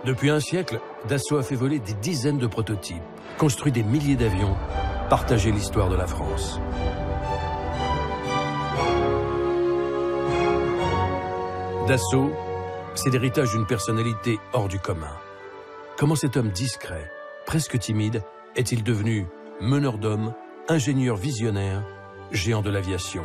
Depuis un siècle, Dassault a fait voler des dizaines de prototypes, construit des milliers d'avions, partagé l'histoire de la France. Dassault, c'est l'héritage d'une personnalité hors du commun. Comment cet homme discret, presque timide, est-il devenu meneur d'hommes, ingénieur visionnaire, géant de l'aviation?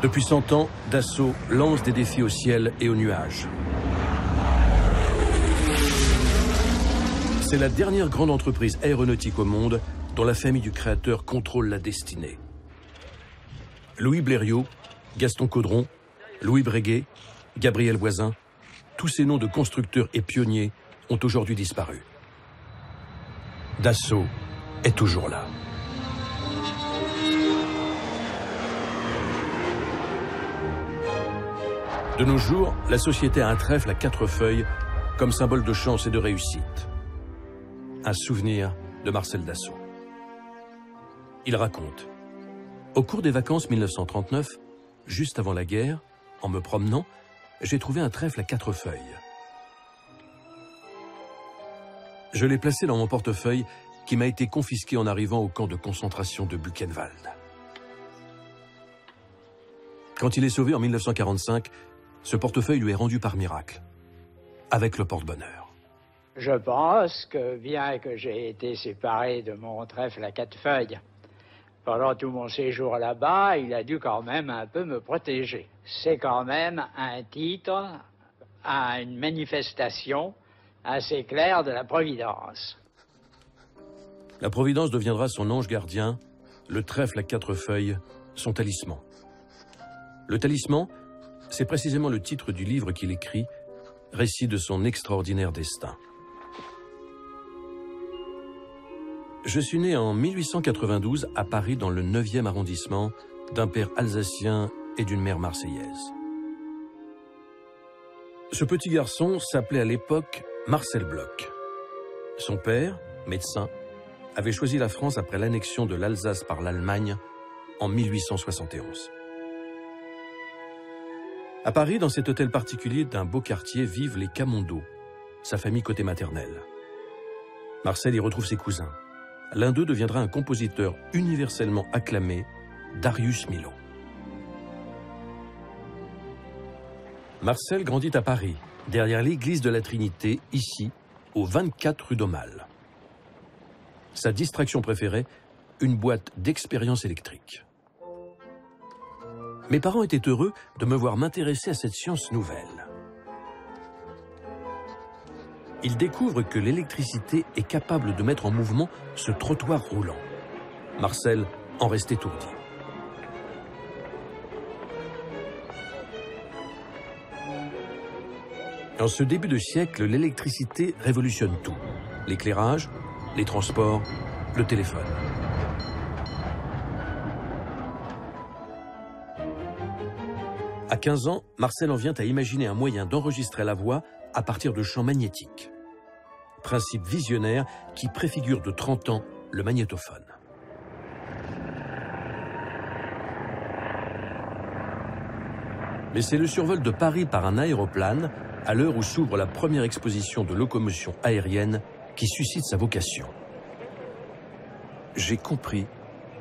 Depuis 100 ans, Dassault lance des défis au ciel et aux nuages. C'est la dernière grande entreprise aéronautique au monde dont la famille du créateur contrôle la destinée. Louis Blériot, Gaston Caudron, Louis Breguet, Gabriel Voisin, tous ces noms de constructeurs et pionniers ont aujourd'hui disparu. Dassault est toujours là. De nos jours, la société a un trèfle à 4 feuilles comme symbole de chance et de réussite. Un souvenir de Marcel Dassault. Il raconte: au cours des vacances 1939, juste avant la guerre, en me promenant, j'ai trouvé un trèfle à 4 feuilles. Je l'ai placé dans mon portefeuille qui m'a été confisqué en arrivant au camp de concentration de Buchenwald. Quand il est sauvé en 1945, ce portefeuille lui est rendu par miracle, avec le porte-bonheur. Je pense que bien que j'ai été séparé de mon trèfle à 4 feuilles pendant tout mon séjour là-bas, il a dû quand même un peu me protéger. C'est quand même un titre à une manifestation assez claire de la Providence. La Providence deviendra son ange gardien, le trèfle à 4 feuilles, son talisman. Le talisman, c'est précisément le titre du livre qu'il écrit, récit de son extraordinaire destin. Je suis né en 1892 à Paris dans le 9e arrondissement, d'un père alsacien et d'une mère marseillaise. Ce petit garçon s'appelait à l'époque Marcel Bloch. Son père, médecin, avait choisi la France après l'annexion de l'Alsace par l'Allemagne en 1871. À Paris, dans cet hôtel particulier d'un beau quartier, vivent les Camondo, sa famille côté maternelle. Marcel y retrouve ses cousins. L'un d'eux deviendra un compositeur universellement acclamé, Darius Milhaud. Marcel grandit à Paris, derrière l'église de la Trinité, ici, au 24 rue d'Aumale. Sa distraction préférée, une boîte d'expériences électriques. Mes parents étaient heureux de me voir m'intéresser à cette science nouvelle. Ils découvrent que l'électricité est capable de mettre en mouvement ce trottoir roulant. Marcel en reste étourdi. En ce début de siècle, l'électricité révolutionne tout. L'éclairage, les transports, le téléphone. À 15 ans, Marcel en vient à imaginer un moyen d'enregistrer la voix à partir de champs magnétiques. Principe visionnaire qui préfigure de 30 ans le magnétophone. Mais c'est le survol de Paris par un aéroplane, à l'heure où s'ouvre la première exposition de locomotion aérienne, qui suscite sa vocation. J'ai compris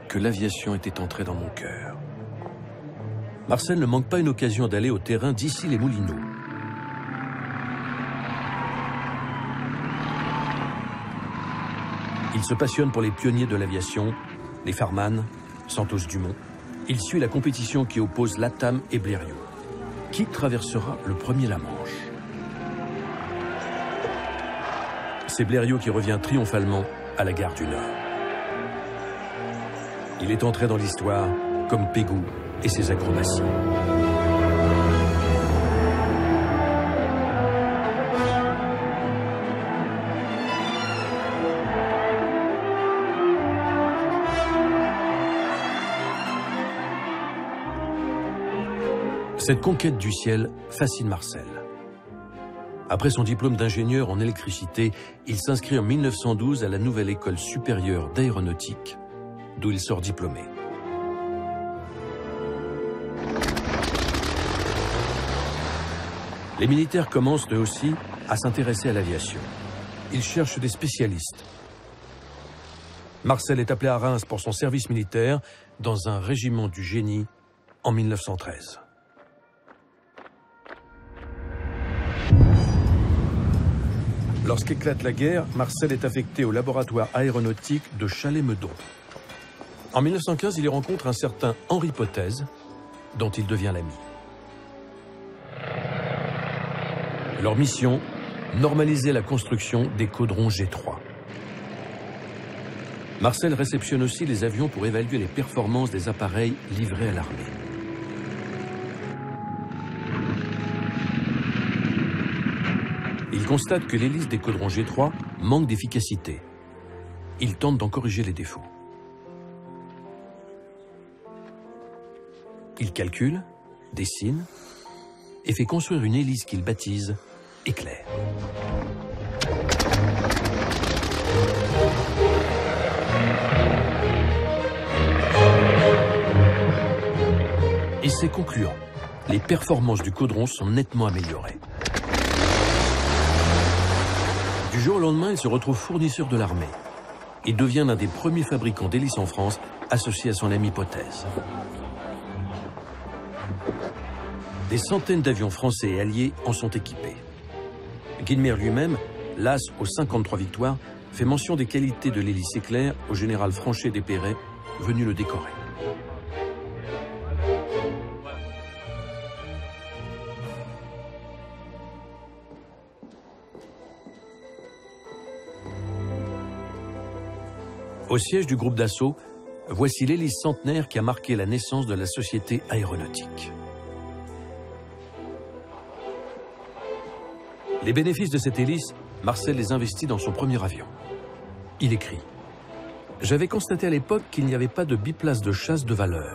que l'aviation était entrée dans mon cœur. Marcel ne manque pas une occasion d'aller au terrain d'Issy-les-Moulineaux. Il se passionne pour les pionniers de l'aviation, les Farman, Santos Dumont. Il suit la compétition qui oppose Latam et Blériot. Qui traversera le premier la Manche? C'est Blériot qui revient triomphalement à la gare du Nord. Il est entré dans l'histoire comme Pégou et ses acrobaties. Cette conquête du ciel fascine Marcel. Après son diplôme d'ingénieur en électricité, il s'inscrit en 1912 à la Nouvelle École supérieure d'aéronautique, d'où il sort diplômé. Les militaires commencent eux aussi à s'intéresser à l'aviation. Ils cherchent des spécialistes. Marcel est appelé à Reims pour son service militaire dans un régiment du génie en 1913. Lorsqu'éclate la guerre, Marcel est affecté au laboratoire aéronautique de Chalais-Meudon. En 1915, il y rencontre un certain Henri Potez, dont il devient l'ami. Leur mission, normaliser la construction des caudrons G3. Marcel réceptionne aussi les avions pour évaluer les performances des appareils livrés à l'armée. Il constate que l'hélice des caudrons G3 manque d'efficacité. Il tente d'en corriger les défauts. Il calcule, dessine et fait construire une hélice qu'il baptise Éclair. Et c'est concluant. Les performances du caudron sont nettement améliorées. Du jour au lendemain, il se retrouve fournisseur de l'armée et devient l'un des premiers fabricants d'hélices en France, associé à son ami Potez. Des centaines d'avions français et alliés en sont équipés. Guynemer lui-même, las aux 53 victoires, fait mention des qualités de l'hélice Éclair au général Franchet d'Épéret, venu le décorer. Au siège du groupe Dassault, voici l'hélice centenaire qui a marqué la naissance de la société aéronautique. Les bénéfices de cette hélice, Marcel les investit dans son premier avion. Il écrit « J'avais constaté à l'époque qu'il n'y avait pas de biplace de chasse de valeur.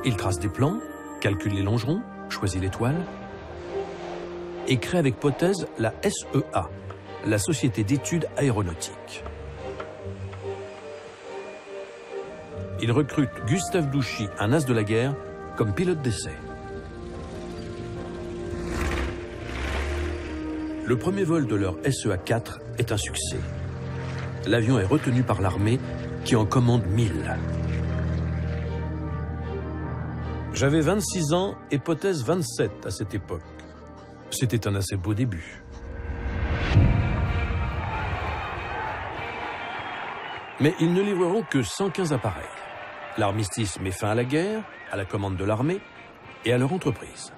Il trace des plans, calcule les longerons, choisit l'étoile et crée avec Potez la SEA, la Société d'études aéronautiques. Il recrute Gustave Douchy, un as de la guerre, comme pilote d'essai. Le premier vol de leur SEA-4 est un succès. L'avion est retenu par l'armée qui en commande 1000. J'avais 26 ans et Potez 27 à cette époque. C'était un assez beau début. Mais ils ne livreront que 115 appareils. L'armistice met fin à la guerre, à la commande de l'armée et à leur entreprise.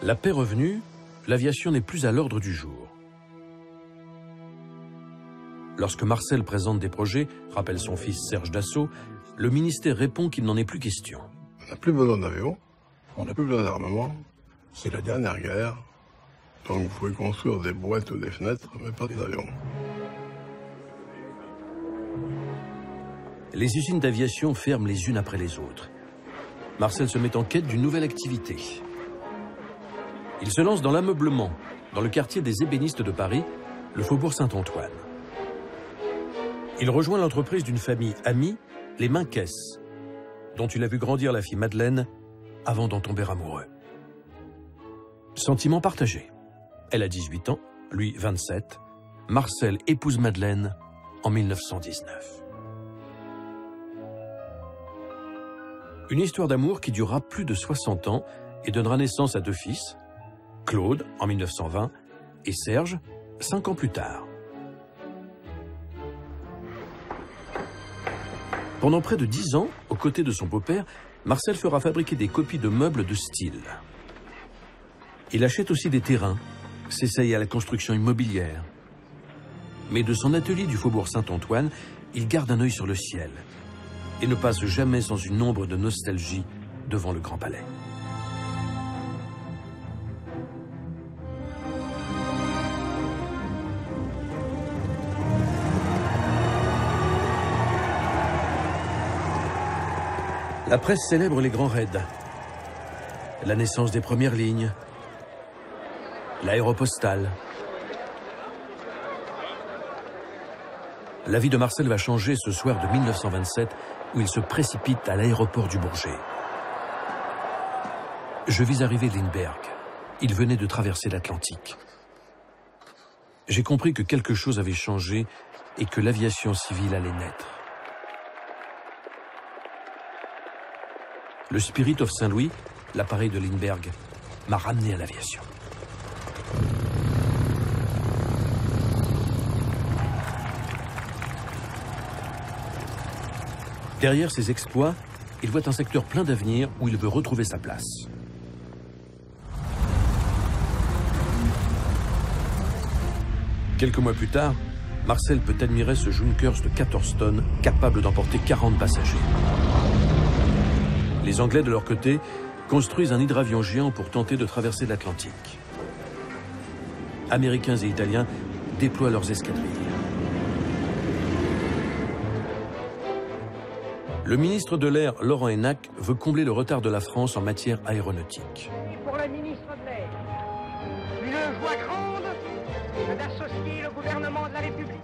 La paix revenue, l'aviation n'est plus à l'ordre du jour. Lorsque Marcel présente des projets, rappelle son fils Serge Dassault, le ministère répond qu'il n'en est plus question. On n'a plus besoin d'avions, on n'a plus besoin d'armement, c'est la dernière guerre, donc vous pouvez construire des boîtes ou des fenêtres, mais pas des avions. Les usines d'aviation ferment les unes après les autres. Marcel se met en quête d'une nouvelle activité. Il se lance dans l'ameublement, dans le quartier des ébénistes de Paris, le faubourg Saint-Antoine. Il rejoint l'entreprise d'une famille amie, les Minquès, dont il a vu grandir la fille Madeleine avant d'en tomber amoureux. Sentiment partagé. Elle a 18 ans, lui 27. Marcel épouse Madeleine en 1919. Une histoire d'amour qui durera plus de 60 ans et donnera naissance à 2 fils, Claude en 1920 et Serge 5 ans plus tard. Pendant près de 10 ans, aux côtés de son beau-père, Marcel fera fabriquer des copies de meubles de style. Il achète aussi des terrains, s'essaye à la construction immobilière. Mais de son atelier du faubourg Saint-Antoine, il garde un œil sur le ciel et ne passe jamais sans une ombre de nostalgie devant le Grand Palais. La presse célèbre les grands raids, la naissance des premières lignes, l'aéropostale. La vie de Marcel va changer ce soir de 1927 où il se précipite à l'aéroport du Bourget. Je vis arriver Lindbergh. Il venait de traverser l'Atlantique. J'ai compris que quelque chose avait changé et que l'aviation civile allait naître. Le Spirit of Saint-Louis, l'appareil de Lindbergh, m'a ramené à l'aviation. Derrière ses exploits, il voit un secteur plein d'avenir où il veut retrouver sa place. Quelques mois plus tard, Marcel peut admirer ce Junkers de 14 tonnes capable d'emporter 40 passagers. Les Anglais, de leur côté, construisent un hydravion géant pour tenter de traverser l'Atlantique. Américains et Italiens déploient leurs escadrilles. Le ministre de l'Air, Laurent Hénac, veut combler le retard de la France en matière aéronautique. Et pour le ministre de l'Air, une joie grande d'associer le gouvernement de la République.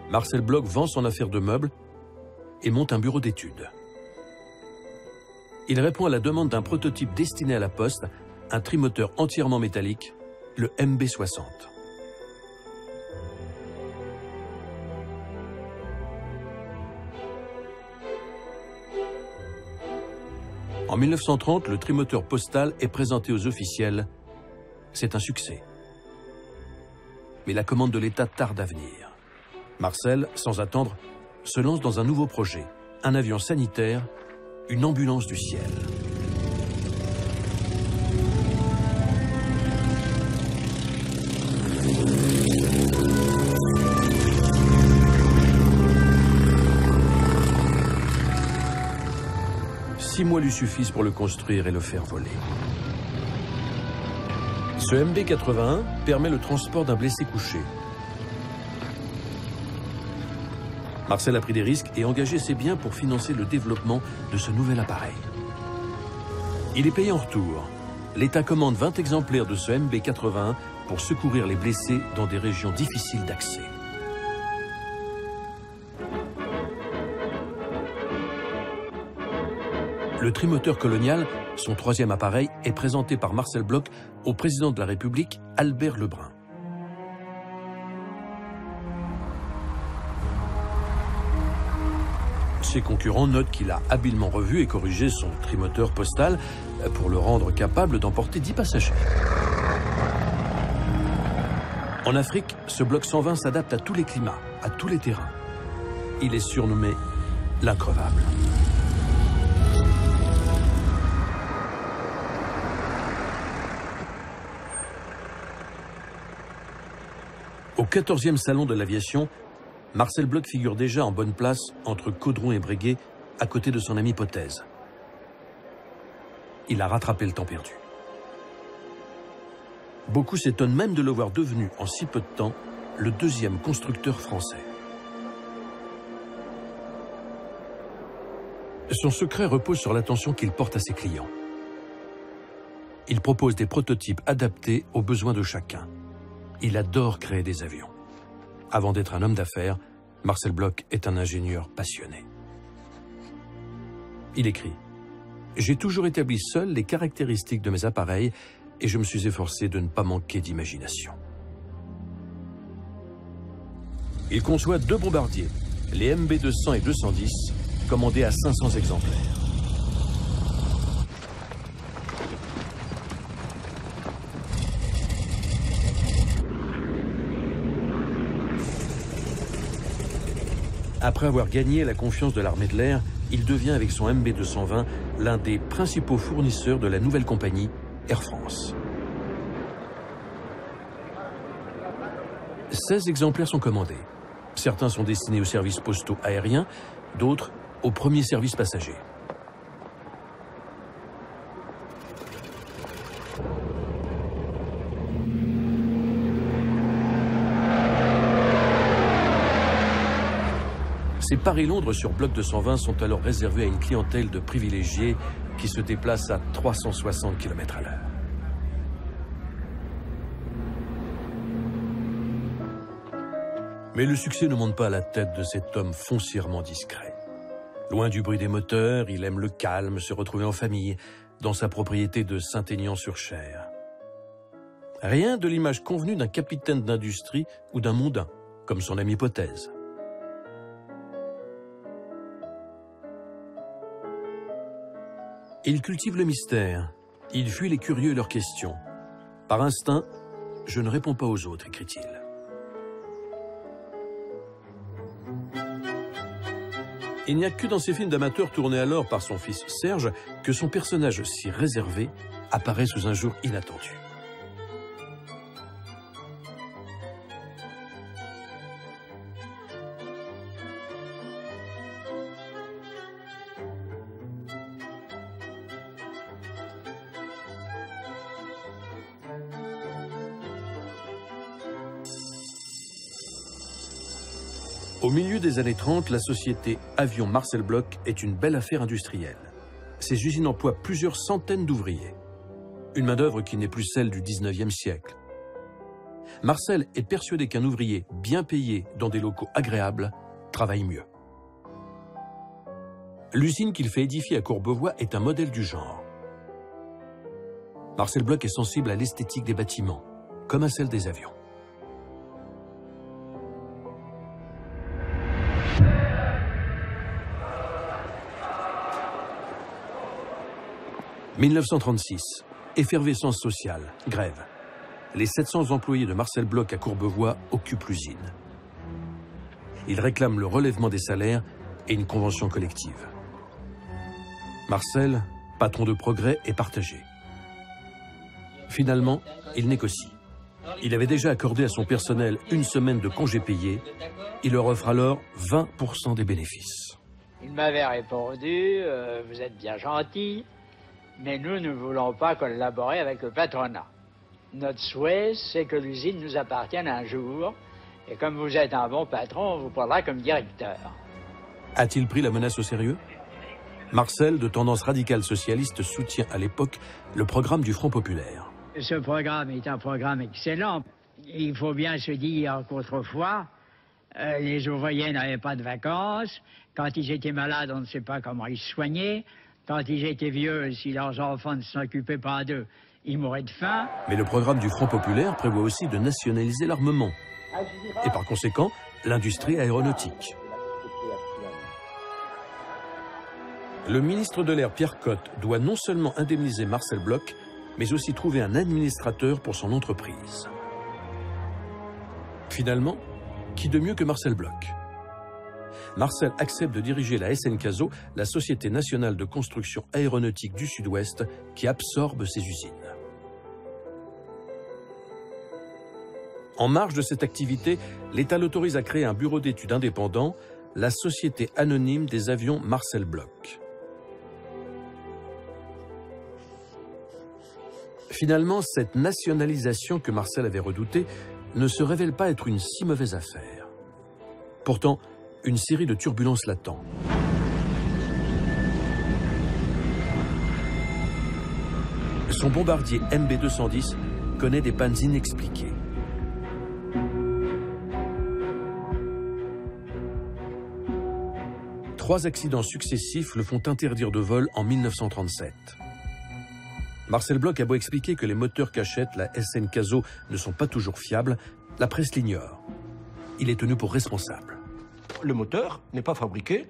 Marcel Bloch vend son affaire de meubles et monte un bureau d'études. Il répond à la demande d'un prototype destiné à la Poste, un trimoteur entièrement métallique, le MB-60. En 1930, le trimoteur postal est présenté aux officiels. C'est un succès. Mais la commande de l'État tarde à venir. Marcel, sans attendre, se lance dans un nouveau projet, un avion sanitaire, une ambulance du ciel. Six mois lui suffisent pour le construire et le faire voler. Ce MB-81 permet le transport d'un blessé couché. Marcel a pris des risques et engagé ses biens pour financer le développement de ce nouvel appareil. Il est payé en retour. L'État commande 20 exemplaires de ce MB-81 pour secourir les blessés dans des régions difficiles d'accès. Le trimoteur colonial, son troisième appareil, est présenté par Marcel Bloch au président de la République, Albert Lebrun. Ses concurrents notent qu'il a habilement revu et corrigé son trimoteur postal pour le rendre capable d'emporter 10 passagers. En Afrique, ce bloc 120 s'adapte à tous les climats, à tous les terrains. Il est surnommé l'increvable. Au 14e salon de l'aviation, Marcel Bloch figure déjà en bonne place entre Caudron et Breguet, à côté de son ami Potez. Il a rattrapé le temps perdu. Beaucoup s'étonnent même de le voir devenu, en si peu de temps, le deuxième constructeur français. Son secret repose sur l'attention qu'il porte à ses clients. Il propose des prototypes adaptés aux besoins de chacun. Il adore créer des avions. Avant d'être un homme d'affaires, Marcel Bloch est un ingénieur passionné. Il écrit « J'ai toujours établi seul les caractéristiques de mes appareils et je me suis efforcé de ne pas manquer d'imagination. » Il conçoit 2 bombardiers, les MB-200 et 210, commandés à 500 exemplaires. Après avoir gagné la confiance de l'armée de l'air, il devient avec son MB-220 l'un des principaux fournisseurs de la nouvelle compagnie Air France. 16 exemplaires sont commandés. Certains sont destinés aux services postaux aériens, d'autres aux premiers services passagers. Ces Paris-Londres sur bloc 220 sont alors réservés à une clientèle de privilégiés qui se déplace à 360 km/h. Mais le succès ne monte pas à la tête de cet homme foncièrement discret. Loin du bruit des moteurs, il aime le calme, se retrouver en famille, dans sa propriété de Saint-Aignan-sur-Cher. Rien de l'image convenue d'un capitaine d'industrie ou d'un mondain, comme son ami Potez. Il cultive le mystère, il fuit les curieux et leurs questions. Par instinct, je ne réponds pas aux autres, écrit-il. Il n'y a que dans ses films d'amateurs tournés alors par son fils Serge que son personnage si réservé apparaît sous un jour inattendu. Au milieu des années 30, la société Avion Marcel Bloch est une belle affaire industrielle. Ses usines emploient plusieurs centaines d'ouvriers. Une main-d'œuvre qui n'est plus celle du 19e siècle. Marcel est persuadé qu'un ouvrier bien payé dans des locaux agréables travaille mieux. L'usine qu'il fait édifier à Courbevoie est un modèle du genre. Marcel Bloch est sensible à l'esthétique des bâtiments, comme à celle des avions. « 1936, effervescence sociale, grève. Les 700 employés de Marcel Bloch à Courbevoie occupent l'usine. Ils réclament le relèvement des salaires et une convention collective. Marcel, patron de Progrès, est partagé. Finalement, il négocie. Il avait déjà accordé à son personnel une semaine de congés payés. Il leur offre alors 20% des bénéfices. Il m'avait répondu, vous êtes bien gentil, mais nous ne voulons pas collaborer avec le patronat. Notre souhait, c'est que l'usine nous appartienne un jour, et comme vous êtes un bon patron, on vous prendra comme directeur. A-t-il pris la menace au sérieux? Marcel, de tendance radicale socialiste, soutient à l'époque le programme du Front populaire. Ce programme est un programme excellent. Il faut bien se dire qu'autrefois, les ouvriers n'avaient pas de vacances. Quand ils étaient malades, on ne sait pas comment ils se soignaient. Quand ils étaient vieux, si leurs enfants ne s'occupaient pas d'eux, ils mouraient de faim. Mais le programme du Front populaire prévoit aussi de nationaliser l'armement. Et par conséquent, l'industrie aéronautique. Le ministre de l'Air, Pierre Cotte, doit non seulement indemniser Marcel Bloch, mais aussi trouver un administrateur pour son entreprise. Finalement, qui de mieux que Marcel Bloch? Marcel accepte de diriger la SNCaso, la Société nationale de construction aéronautique du Sud-Ouest, qui absorbe ces usines. En marge de cette activité, l'État l'autorise à créer un bureau d'études indépendant, la Société anonyme des avions Marcel Bloch. Finalement, cette nationalisation que Marcel avait redoutée ne se révèle pas être une si mauvaise affaire. Pourtant, une série de turbulences l'attend. Son bombardier MB-210 connaît des pannes inexpliquées. Trois accidents successifs le font interdire de vol en 1937. Marcel Bloch a beau expliquer que les moteurs qu'achète la SNCaso ne sont pas toujours fiables, la presse l'ignore. Il est tenu pour responsable. Le moteur n'est pas fabriqué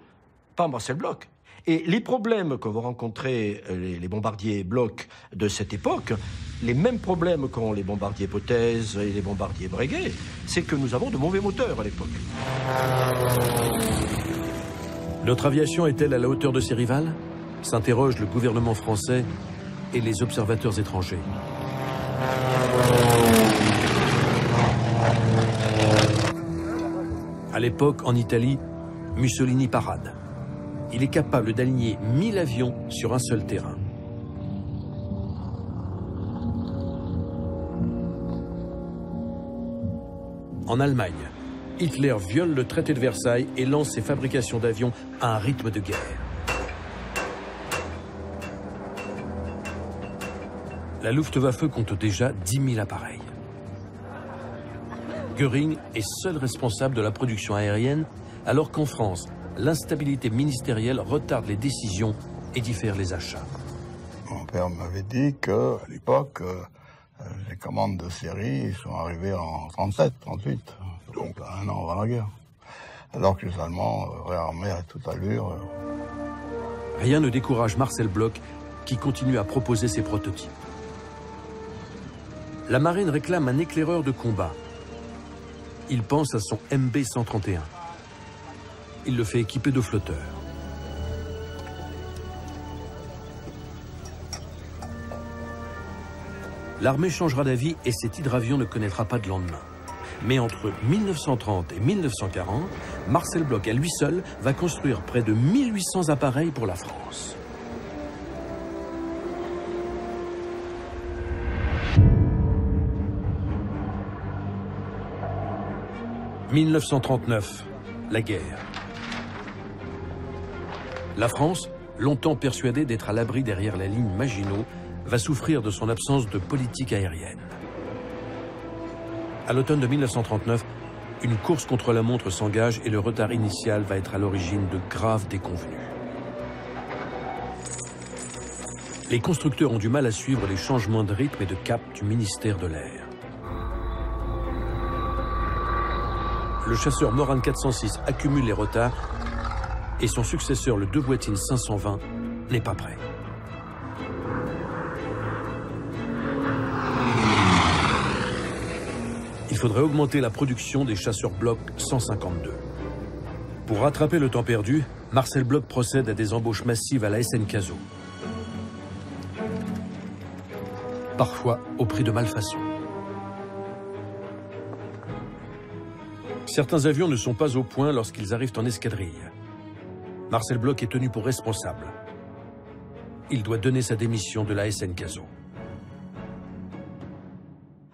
par Marcel Bloch. Et les problèmes que vont rencontrer les bombardiers Bloch de cette époque, les mêmes problèmes qu'ont les bombardiers Potez et les bombardiers Breguet, c'est que nous avons de mauvais moteurs à l'époque. Notre aviation est-elle à la hauteur de ses rivales? S'interroge le gouvernement français et les observateurs étrangers. À l'époque, en Italie, Mussolini parade. Il est capable d'aligner 1000 avions sur un seul terrain. En Allemagne, Hitler viole le traité de Versailles et lance ses fabrications d'avions à un rythme de guerre. La Luftwaffe compte déjà 10 000 appareils. Göring est seul responsable de la production aérienne, alors qu'en France, l'instabilité ministérielle retarde les décisions et diffère les achats. Mon père m'avait dit qu'à l'époque, les commandes de série sont arrivées en 37, 38, donc un an avant la guerre. Alors que les Allemands réarmaient à toute allure. Rien ne décourage Marcel Bloch, qui continue à proposer ses prototypes. La marine réclame un éclaireur de combat. Il pense à son MB-131. Il le fait équiper de flotteurs. L'armée changera d'avis et cet hydravion ne connaîtra pas de lendemain. Mais entre 1930 et 1940, Marcel Bloch, à lui seul, va construire près de 1800 appareils pour la France. « 1939, la guerre. La France, longtemps persuadée d'être à l'abri derrière la ligne Maginot, va souffrir de son absence de politique aérienne. À l'automne de 1939, une course contre la montre s'engage et le retard initial va être à l'origine de graves déconvenues. Les constructeurs ont du mal à suivre les changements de rythme et de cap du ministère de l'Air. Le chasseur Morane 406 accumule les retards et son successeur, le De Boitine 520, n'est pas prêt. Il faudrait augmenter la production des chasseurs Bloch 152. Pour rattraper le temps perdu, Marcel Bloch procède à des embauches massives à la SN Caso. Parfois au prix de malfaçons. Certains avions ne sont pas au point lorsqu'ils arrivent en escadrille. Marcel Bloch est tenu pour responsable. Il doit donner sa démission de la SN Caso.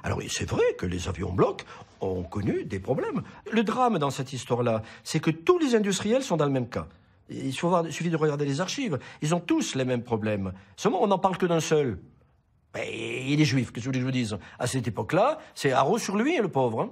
Alors oui, c'est vrai que les avions Bloch ont connu des problèmes. Le drame dans cette histoire-là, c'est que tous les industriels sont dans le même cas. Il suffit de regarder les archives. Ils ont tous les mêmes problèmes. Seulement, on n'en parle que d'un seul. Et il est juif, qu'est-ce que je vous dise? À cette époque-là, c'est haro sur lui, le pauvre. Hein.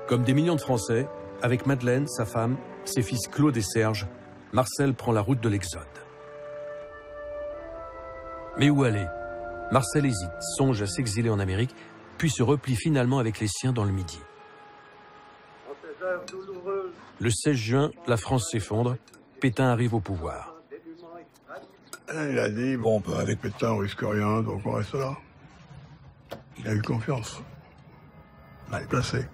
Comme des millions de Français, avec Madeleine, sa femme, ses fils Claude et Serge, Marcel prend la route de l'exode. Mais où aller? Marcel hésite, songe à s'exiler en Amérique, puis se replie finalement avec les siens dans le Midi. Le 16 juin, la France s'effondre, Pétain arrive au pouvoir. Il a dit, bon, avec Pétain, on risque rien, donc on reste là. Il a eu confiance. Mal placé.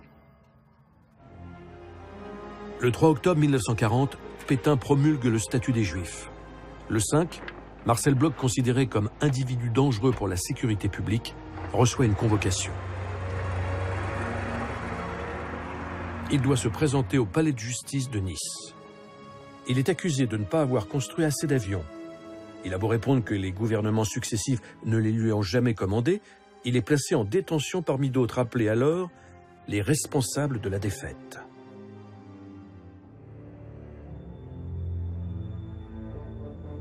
Le 3 octobre 1940, Pétain promulgue le statut des Juifs. Le 5, Marcel Bloch, considéré comme individu dangereux pour la sécurité publique, reçoit une convocation. Il doit se présenter au palais de justice de Nice. Il est accusé de ne pas avoir construit assez d'avions. Il a beau répondre que les gouvernements successifs ne les lui ont jamais commandés, il est placé en détention parmi d'autres appelés alors les responsables de la défaite.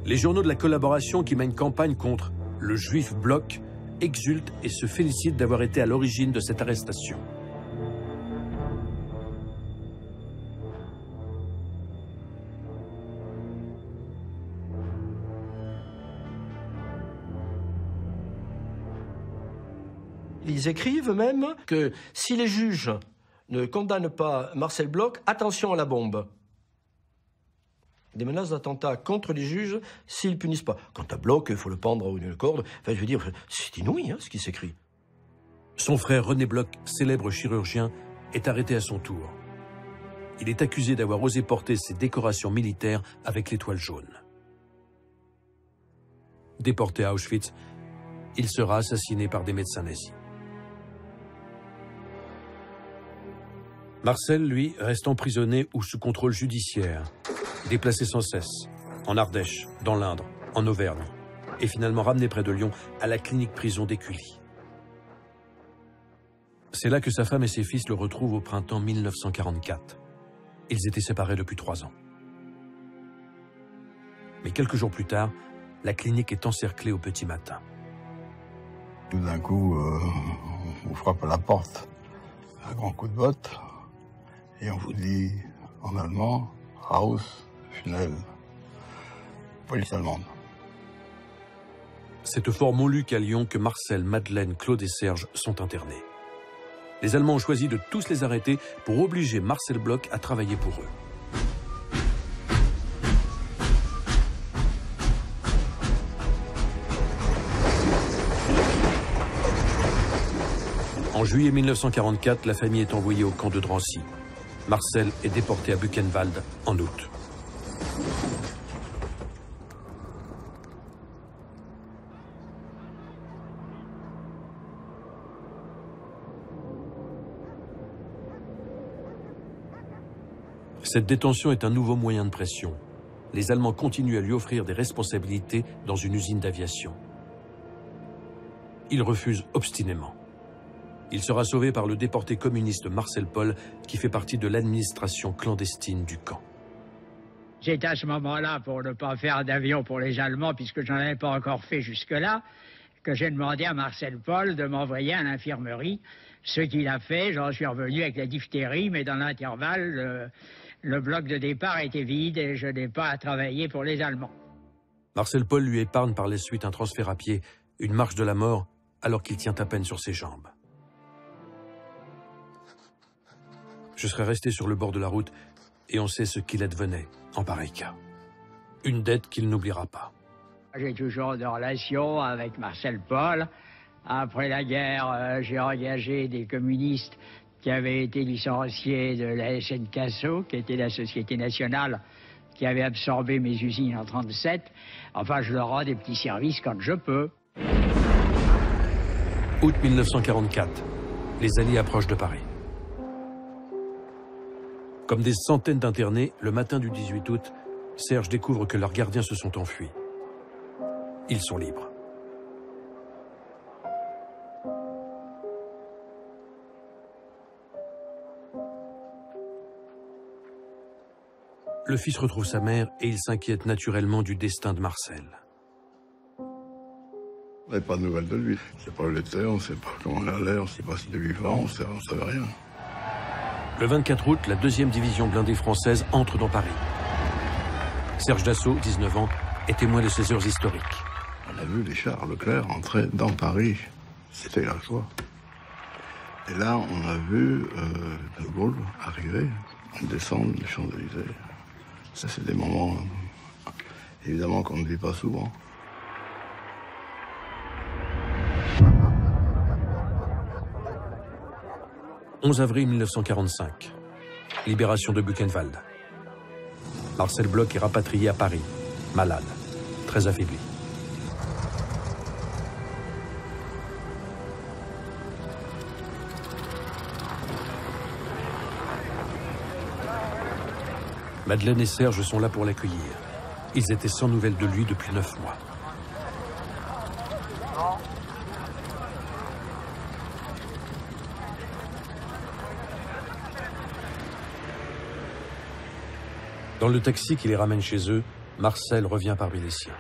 Les journaux de la collaboration qui mènent campagne contre le juif Bloch exultent et se félicitent d'avoir été à l'origine de cette arrestation. Ils écrivent même que si les juges ne condamnent pas Marcel Bloch, attention à la bombe. Des menaces d'attentat contre les juges s'ils ne punissent pas. Quant à Bloch, il faut le pendre à une corde. Enfin, je veux dire, c'est inouï, hein, ce qui s'écrit. Son frère René Bloch, célèbre chirurgien, est arrêté à son tour. Il est accusé d'avoir osé porter ses décorations militaires avec l'étoile jaune. Déporté à Auschwitz, il sera assassiné par des médecins nazis. Marcel, lui, reste emprisonné ou sous contrôle judiciaire, déplacé sans cesse. en Ardèche, dans l'Indre, en Auvergne, et finalement ramené près de Lyon à la clinique-prison d'Écully. C'est là que sa femme et ses fils le retrouvent au printemps 1944. Ils étaient séparés depuis 3 ans. Mais quelques jours plus tard, la clinique est encerclée au petit matin. Tout d'un coup, on vous frappe à la porte, un grand coup de botte, et on vous dit en allemand, Raus, Schnell, police allemande. C'est au fort Montluc à Lyon que Marcel, Madeleine, Claude et Serge sont internés. Les Allemands ont choisi de tous les arrêter pour obliger Marcel Bloch à travailler pour eux. En juillet 1944, la famille est envoyée au camp de Drancy. Marcel est déporté à Buchenwald en août. Cette détention est un nouveau moyen de pression. Les Allemands continuent à lui offrir des responsabilités dans une usine d'aviation. Il refuse obstinément. Il sera sauvé par le déporté communiste Marcel Paul, qui fait partie de l'administration clandestine du camp. J'étais à ce moment-là pour ne pas faire d'avion pour les Allemands, puisque je n'en avais pas encore fait jusque-là, que j'ai demandé à Marcel Paul de m'envoyer à l'infirmerie. Ce qu'il a fait, j'en suis revenu avec la diphtérie, mais dans l'intervalle, le bloc de départ était vide et je n'ai pas à travailler pour les Allemands. Marcel Paul lui épargne par la suite un transfert à pied, une marche de la mort, alors qu'il tient à peine sur ses jambes. Je serais resté sur le bord de la route et on sait ce qu'il advenait en pareil cas. Une dette qu'il n'oubliera pas. J'ai toujours de relations avec Marcel Paul. Après la guerre, j'ai engagé des communistes qui avaient été licenciés de la SNCASO, qui était la Société nationale qui avait absorbé mes usines en 1937. Enfin, je leur rends des petits services quand je peux. Août 1944. Les Alliés approchent de Paris. Comme des centaines d'internés, le matin du 18 août, Serge découvre que leurs gardiens se sont enfuis. Ils sont libres. Le fils retrouve sa mère et il s'inquiète naturellement du destin de Marcel. On n'avait pas de nouvelles de lui. On ne sait pas où il était, on ne sait pas comment il allait, on ne sait pas s'il est vivant, on ne savait rien. Le 24 août, la 2e division blindée française entre dans Paris. Serge Dassault, 19 ans, est témoin de ces heures historiques. On a vu les chars Leclerc entrer dans Paris. C'était la joie. Et là, on a vu De Gaulle arriver, descendre les Champs-Élysées. Ça, c'est des moments, évidemment, qu'on ne vit pas souvent. « 11 avril 1945. Libération de Buchenwald. Marcel Bloch est rapatrié à Paris, malade, très affaibli. Madeleine et Serge sont là pour l'accueillir. Ils étaient sans nouvelles de lui depuis 9 mois. Dans le taxi qui les ramène chez eux, Marcel revient parmi les siens.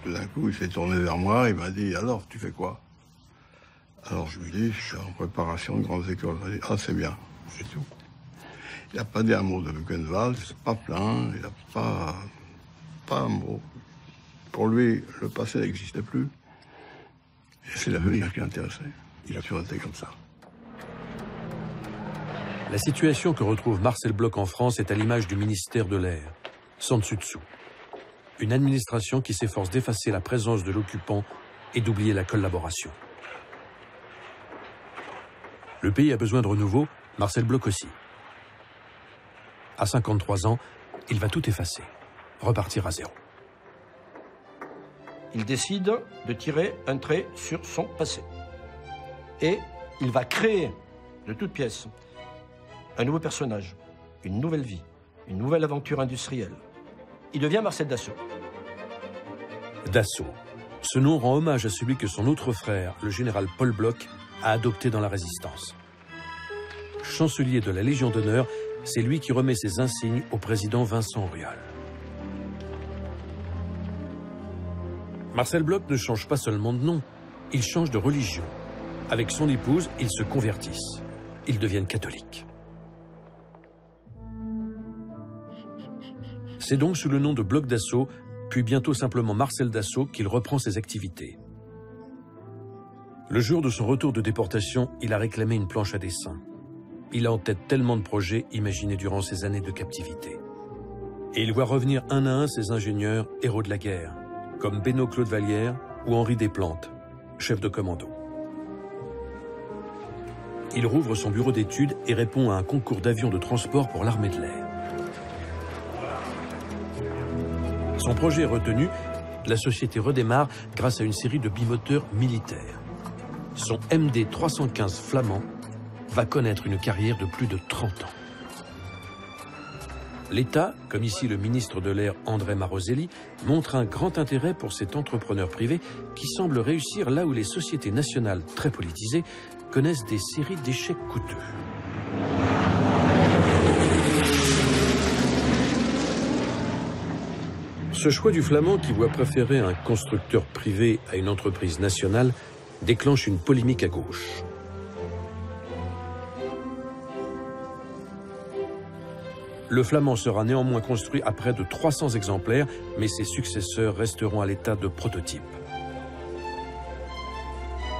Tout d'un coup, il s'est tourné vers moi, il m'a dit « Alors, tu fais quoi ?» Alors je lui dis « Je suis en préparation de grandes écoles. » Il m'a dit « Ah, c'est bien, c'est tout. » Il n'a pas dit un mot de Buchenwald, il s'est pas plaint, il n'a pas un mot. Pour lui, le passé n'existait plus. Et c'est l'avenir qui l'intéressait. Il a toujours été comme ça. La situation que retrouve Marcel Bloch en France est à l'image du ministère de l'Air, sans dessus dessous. Une administration qui s'efforce d'effacer la présence de l'occupant et d'oublier la collaboration. Le pays a besoin de renouveau, Marcel Bloch aussi. À 53 ans, il va tout effacer, repartir à zéro. Il décide de tirer un trait sur son passé. Et il va créer, de toutes pièces, un nouveau personnage, une nouvelle vie, une nouvelle aventure industrielle, il devient Marcel Dassault. Dassault. Ce nom rend hommage à celui que son autre frère, le général Paul Bloch, a adopté dans la Résistance. Chancelier de la Légion d'honneur, c'est lui qui remet ses insignes au président Vincent Auriol. Marcel Bloch ne change pas seulement de nom, il change de religion. Avec son épouse, ils se convertissent. Ils deviennent catholiques. C'est donc sous le nom de Bloch Dassault, puis bientôt simplement Marcel Dassault, qu'il reprend ses activités. Le jour de son retour de déportation, il a réclamé une planche à dessin. Il a en tête tellement de projets imaginés durant ces années de captivité. Et il voit revenir un à un ses ingénieurs, héros de la guerre, comme Benoît Claude Vallière ou Henri Desplantes, chef de commando. Il rouvre son bureau d'études et répond à un concours d'avions de transport pour l'armée de l'air. Son projet est retenu, la société redémarre grâce à une série de bimoteurs militaires. Son MD 315 Flamand va connaître une carrière de plus de 30 ans. L'État, comme ici le ministre de l'Air André Maroselli, montre un grand intérêt pour cet entrepreneur privé qui semble réussir là où les sociétés nationales très politisées connaissent des séries d'échecs coûteux. Ce choix du Flamand, qui voit préférer un constructeur privé à une entreprise nationale, déclenche une polémique à gauche. Le Flamand sera néanmoins construit à près de 300 exemplaires, mais ses successeurs resteront à l'état de prototype.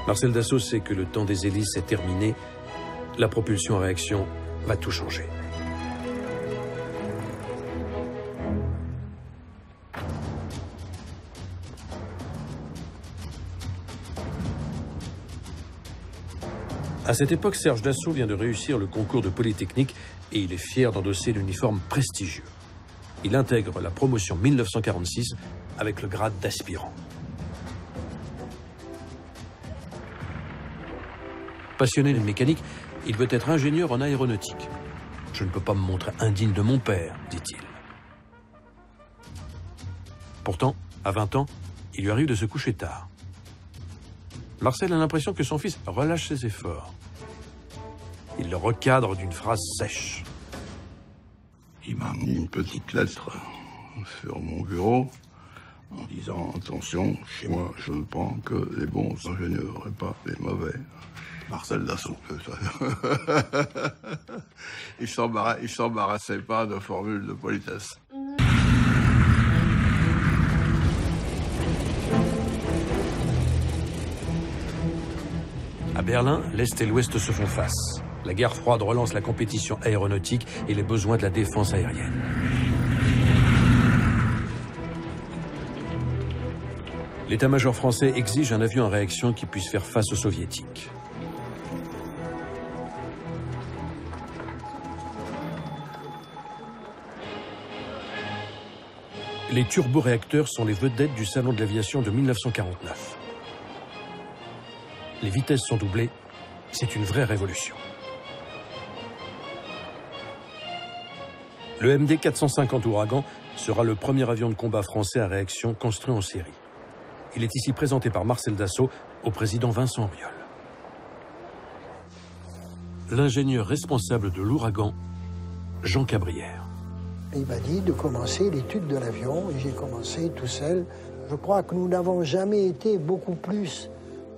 Marcel Dassault sait que le temps des hélices est terminé. La propulsion à réaction va tout changer. À cette époque, Serge Dassault vient de réussir le concours de Polytechnique et il est fier d'endosser l'uniforme prestigieux. Il intègre la promotion 1946 avec le grade d'aspirant. Passionné de mécanique, il veut être ingénieur en aéronautique. « Je ne peux pas me montrer indigne de mon père », dit-il. Pourtant, à 20 ans, il lui arrive de se coucher tard. Marcel a l'impression que son fils relâche ses efforts. Il le recadre d'une phrase sèche. Il m'a mis une petite lettre sur mon bureau en disant « Attention, chez moi, je ne prends que les bons ingénieurs et pas les mauvais. » Marcel Dassault. Il s'embarrassait pas de formules de politesse. À Berlin, l'Est et l'Ouest se font face. La guerre froide relance la compétition aéronautique et les besoins de la défense aérienne. L'état-major français exige un avion à réaction qui puisse faire face aux soviétiques. Les turboréacteurs sont les vedettes du salon de l'aviation de 1949. Les vitesses sont doublées, c'est une vraie révolution. Le MD 450 Ouragan sera le premier avion de combat français à réaction construit en série. Il est ici présenté par Marcel Dassault au président Vincent Auriol. L'ingénieur responsable de l'Ouragan, Jean Cabrière. Il m'a dit de commencer l'étude de l'avion et j'ai commencé tout seul. Je crois que nous n'avons jamais été beaucoup plus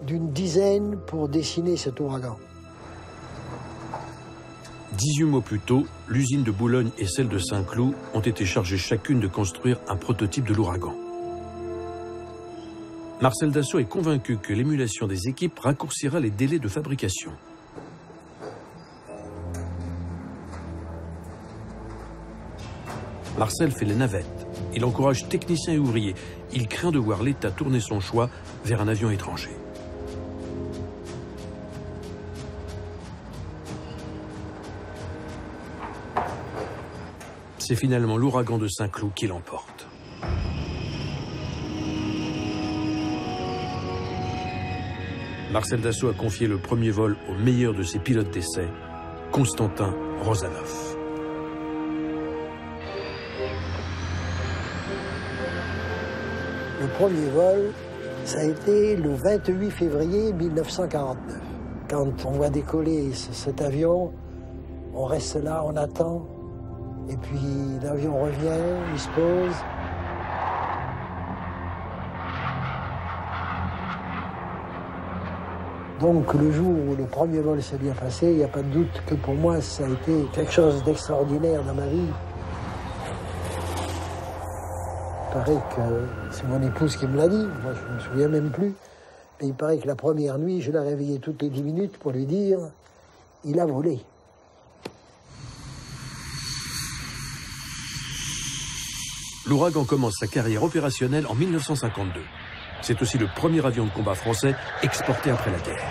d'une dizaine pour dessiner cet ouragan. 18 mois plus tôt, l'usine de Boulogne et celle de Saint-Cloud ont été chargées chacune de construire un prototype de l'ouragan. Marcel Dassault est convaincu que l'émulation des équipes raccourcira les délais de fabrication. Marcel fait les navettes. Il encourage techniciens et ouvriers. Il craint de voir l'État tourner son choix vers un avion étranger. C'est finalement l'ouragan de Saint-Cloud qui l'emporte. Marcel Dassault a confié le premier vol au meilleur de ses pilotes d'essai, Konstantin Rozanov. Le premier vol, ça a été le 28 février 1949. Quand on voit décoller cet avion, on reste là, on attend, et puis l'avion revient, il se pose. Donc le jour où le premier vol s'est bien passé, il n'y a pas de doute que pour moi, ça a été quelque chose d'extraordinaire dans ma vie. Il paraît que c'est mon épouse qui me l'a dit, moi je ne me souviens même plus. Mais il paraît que la première nuit, je l'ai réveillé toutes les 10 minutes pour lui dire « il a volé ». L'Ouragan commence sa carrière opérationnelle en 1952. C'est aussi le premier avion de combat français exporté après la guerre.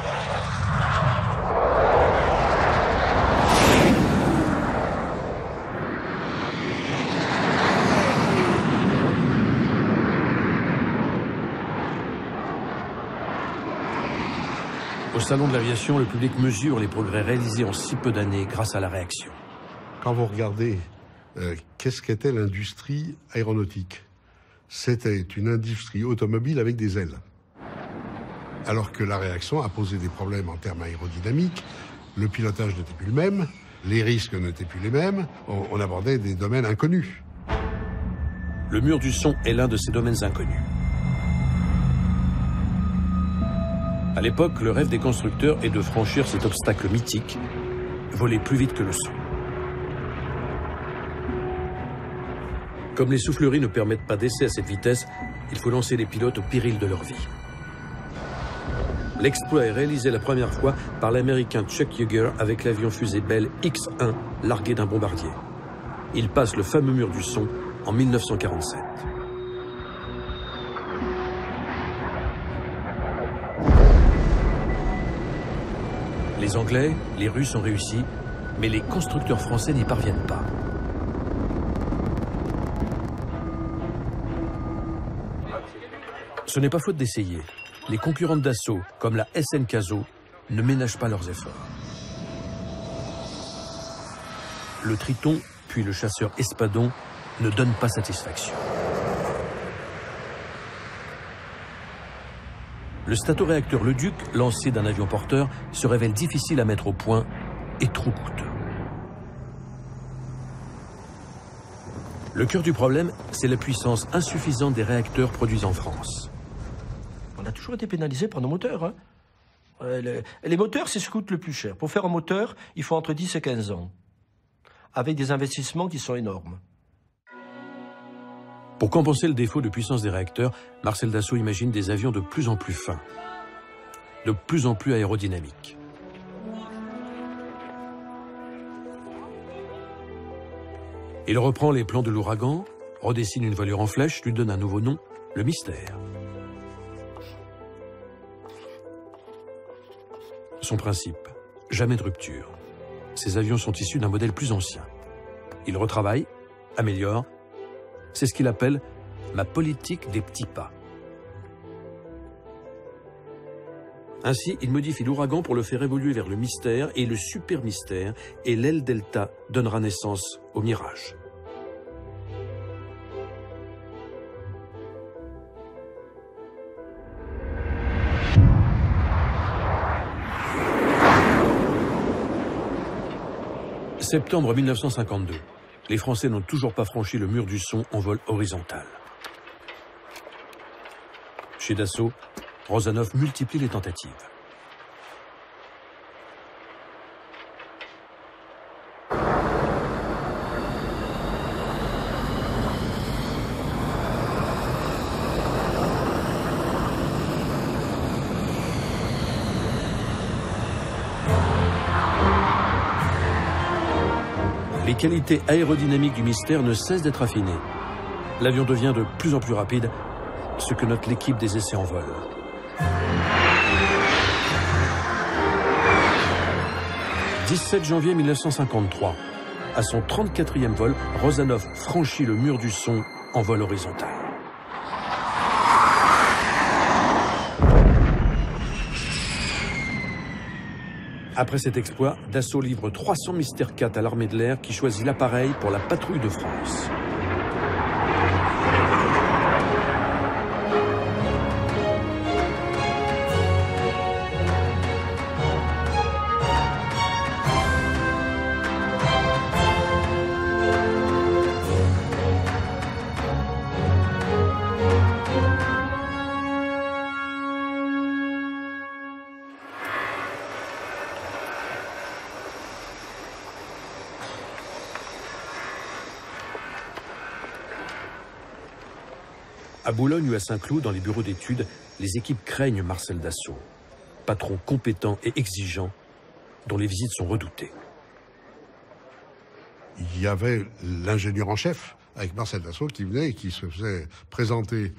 Au Salon de l'Aviation, le public mesure les progrès réalisés en si peu d'années grâce à la réaction. Quand vous regardez qu'est-ce qu'était l'industrie aéronautique, c'était une industrie automobile avec des ailes. Alors que la réaction a posé des problèmes en termes aérodynamiques, le pilotage n'était plus le même, les risques n'étaient plus les mêmes, on abordait des domaines inconnus. Le mur du son est l'un de ces domaines inconnus. À l'époque, le rêve des constructeurs est de franchir cet obstacle mythique, voler plus vite que le son. Comme les souffleries ne permettent pas d'essai à cette vitesse, il faut lancer les pilotes au péril de leur vie. L'exploit est réalisé la première fois par l'américain Chuck Yeager avec l'avion fusée Bell X-1 largué d'un bombardier. Il passe le fameux mur du son en 1947. Les Anglais, les Russes ont réussi, mais les constructeurs français n'y parviennent pas. Ce n'est pas faute d'essayer. Les concurrentes d'Assaut, comme la SN Caso, ne ménagent pas leurs efforts. Le Triton, puis le chasseur Espadon, ne donnent pas satisfaction. Le statoréacteur Le Duc, lancé d'un avion porteur, se révèle difficile à mettre au point et trop coûteux. Le cœur du problème, c'est la puissance insuffisante des réacteurs produits en France. On a toujours été pénalisé par nos moteurs. Hein. Les moteurs, c'est ce qui coûte le plus cher. Pour faire un moteur, il faut entre 10 et 15 ans, avec des investissements qui sont énormes. Pour compenser le défaut de puissance des réacteurs, Marcel Dassault imagine des avions de plus en plus fins, de plus en plus aérodynamiques. Il reprend les plans de l'Ouragan, redessine une voilure en flèche, lui donne un nouveau nom, le Mystère. Son principe, jamais de rupture. Ces avions sont issus d'un modèle plus ancien. Il retravaille, améliore. C'est ce qu'il appelle « ma politique des petits pas ». Ainsi, il modifie l'Ouragan pour le faire évoluer vers le Mystère et le Super Mystère, et l'aile Delta donnera naissance au Mirage. Septembre 1952. Les Français n'ont toujours pas franchi le mur du son en vol horizontal. Chez Dassault, Rozanov multiplie les tentatives. Les qualités aérodynamiques du Mystère ne cessent d'être affinées. L'avion devient de plus en plus rapide, ce que note l'équipe des essais en vol. « 17 janvier 1953. À son 34e vol, Rozanov franchit le mur du son en vol horizontal. Après cet exploit, Dassault livre 300 Mystère 4 à l'armée de l'air qui choisit l'appareil pour la patrouille de France. À Boulogne ou à Saint-Cloud, dans les bureaux d'études, les équipes craignent Marcel Dassault, patron compétent et exigeant, dont les visites sont redoutées. Il y avait l'ingénieur en chef, avec Marcel Dassault, qui venait et qui se faisait présenter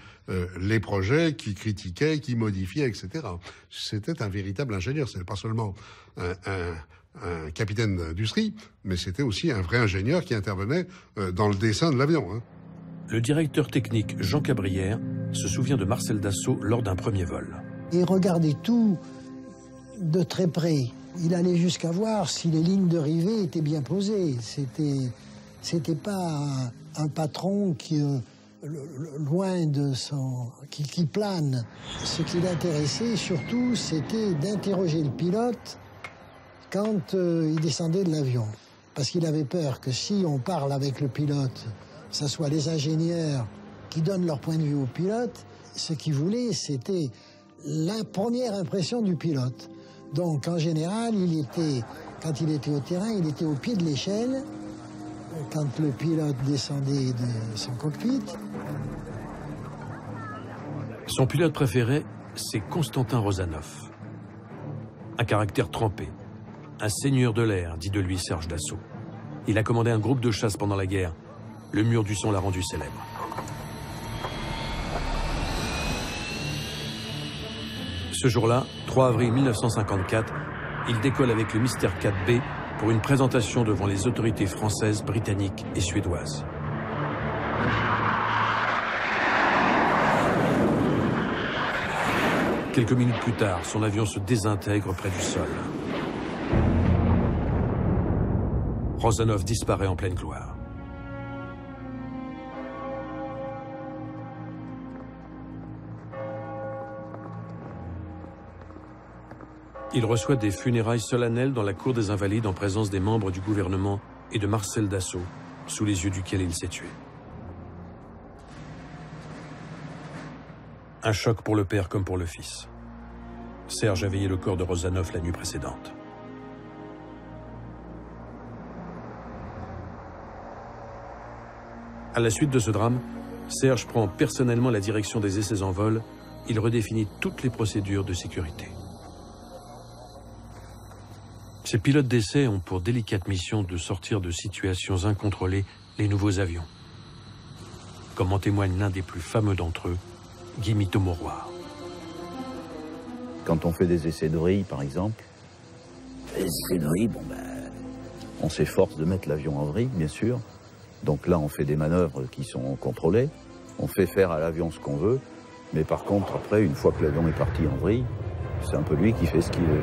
les projets, qui critiquait, qui modifiait, etc. C'était un véritable ingénieur. Ce n'est pas seulement un capitaine d'industrie, mais c'était aussi un vrai ingénieur qui intervenait dans le dessin de l'avion. Hein. Le directeur technique Jean Cabrière se souvient de Marcel Dassault lors d'un premier vol. Il regardait tout de très près. Il allait jusqu'à voir si les lignes de rivets étaient bien posées. C'était pas un patron qui, loin de son... qui plane. Ce qui l'intéressait surtout, c'était d'interroger le pilote quand il descendait de l'avion. Parce qu'il avait peur que si on parle avec le pilote, que ce soit les ingénieurs qui donnent leur point de vue au pilote, ce qu'il voulait, c'était la première impression du pilote. Donc, en général, quand il était au terrain, il était au pied de l'échelle, quand le pilote descendait de son cockpit. Son pilote préféré, c'est Constantin Rozanoff. Un caractère trempé, un seigneur de l'air, dit de lui Serge Dassault. Il a commandé un groupe de chasse pendant la guerre. Le mur du son l'a rendu célèbre. Ce jour-là, 3 avril 1954, il décolle avec le Mystère 4B pour une présentation devant les autorités françaises, britanniques et suédoises. Quelques minutes plus tard, son avion se désintègre près du sol. Rozanoff disparaît en pleine gloire. Il reçoit des funérailles solennelles dans la cour des Invalides en présence des membres du gouvernement et de Marcel Dassault, sous les yeux duquel il s'est tué. Un choc pour le père comme pour le fils. Serge a veillé le corps de Rozanoff la nuit précédente. À la suite de ce drame, Serge prend personnellement la direction des essais en vol. Il redéfinit toutes les procédures de sécurité. Ces pilotes d'essai ont pour délicate mission de sortir de situations incontrôlées les nouveaux avions. Comme en témoigne l'un des plus fameux d'entre eux, Guy Mauroir. Quand on fait des essais de vrille, par exemple, les essais de vrille, on s'efforce de mettre l'avion en vrille, bien sûr. Donc là, on fait des manœuvres qui sont contrôlées. On fait faire à l'avion ce qu'on veut. Mais par contre, après, une fois que l'avion est parti en vrille, c'est un peu lui qui fait ce qu'il veut.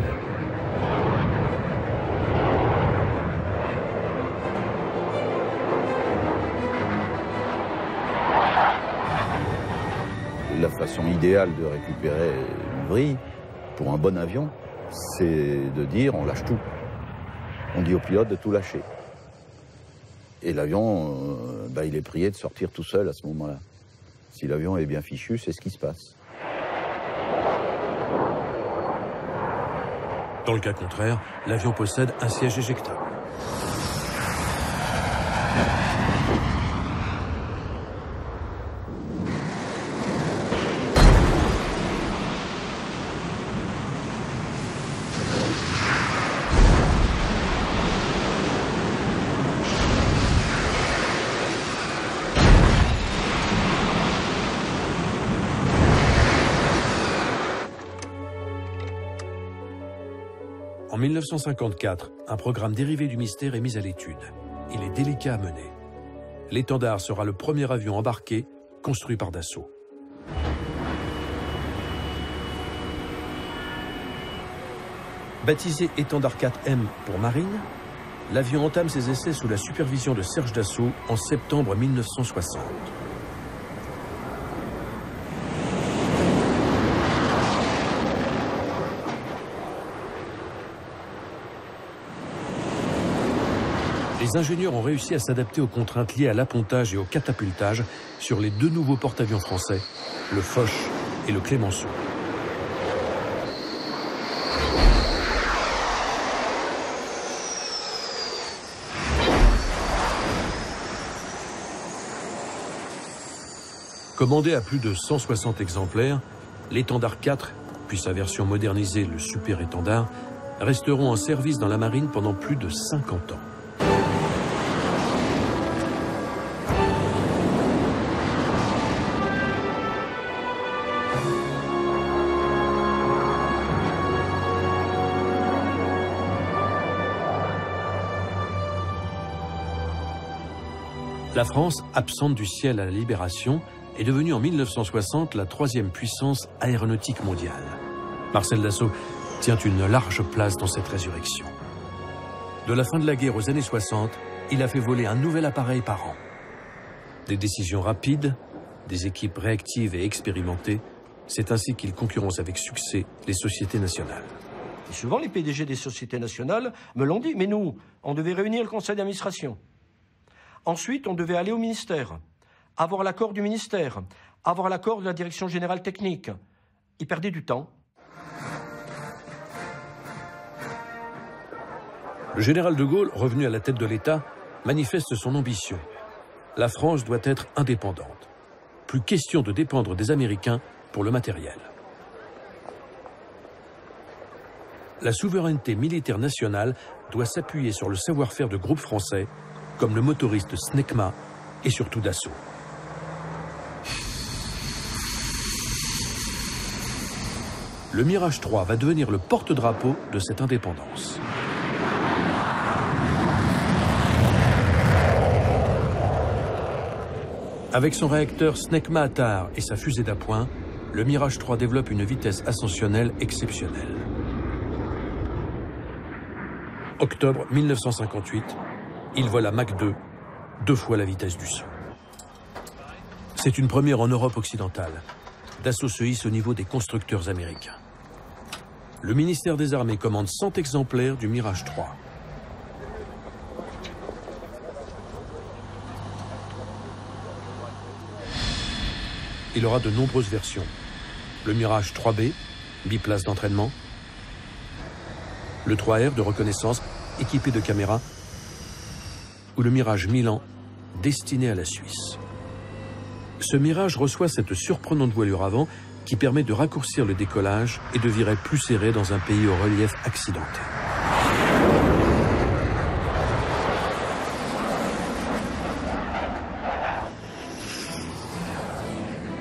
La façon idéale de récupérer une vrille pour un bon avion, c'est de dire on lâche tout. On dit au pilote de tout lâcher. Et l'avion, il est prié de sortir tout seul à ce moment-là. Si l'avion est bien fichu, c'est ce qui se passe. Dans le cas contraire, l'avion possède un siège éjectable. En 1954, un programme dérivé du mystère est mis à l'étude. Il est délicat à mener. L'Étendard sera le premier avion embarqué construit par Dassault. Baptisé Étendard 4M pour Marine, l'avion entame ses essais sous la supervision de Serge Dassault en septembre 1960. Les ingénieurs ont réussi à s'adapter aux contraintes liées à l'appontage et au catapultage sur les deux nouveaux porte-avions français, le Foch et le Clémenceau. Commandé à plus de 160 exemplaires, l'étendard 4, puis sa version modernisée, le super étendard, resteront en service dans la marine pendant plus de 50 ans. La France, absente du ciel à la Libération, est devenue en 1960 la troisième puissance aéronautique mondiale. Marcel Dassault tient une large place dans cette résurrection. De la fin de la guerre aux années 60, il a fait voler un nouvel appareil par an. Des décisions rapides, des équipes réactives et expérimentées, c'est ainsi qu'il concurrence avec succès les sociétés nationales. Et souvent, les PDG des sociétés nationales me l'ont dit, mais nous, on devait réunir le conseil d'administration. Ensuite, on devait aller au ministère, avoir l'accord du ministère, avoir l'accord de la direction générale technique. Ils perdaient du temps. Le général de Gaulle, revenu à la tête de l'État, manifeste son ambition. La France doit être indépendante. Plus question de dépendre des Américains pour le matériel. La souveraineté militaire nationale doit s'appuyer sur le savoir-faire de groupes français, comme le motoriste Snecma et surtout Dassault. Le Mirage 3 va devenir le porte-drapeau de cette indépendance. Avec son réacteur Snecma Attar et sa fusée d'appoint, le Mirage 3 développe une vitesse ascensionnelle exceptionnelle. Octobre 1958, il vole à Mach 2, 2 fois la vitesse du son. C'est une première en Europe occidentale. Dassault se hisse au niveau des constructeurs américains. Le ministère des Armées commande 100 exemplaires du Mirage 3. Il aura de nombreuses versions. Le Mirage 3B, biplace d'entraînement. Le 3R de reconnaissance, équipé de caméras. Ou le Mirage Milan, destiné à la Suisse. Ce Mirage reçoit cette surprenante voilure avant qui permet de raccourcir le décollage et de virer plus serré dans un pays au relief accidenté.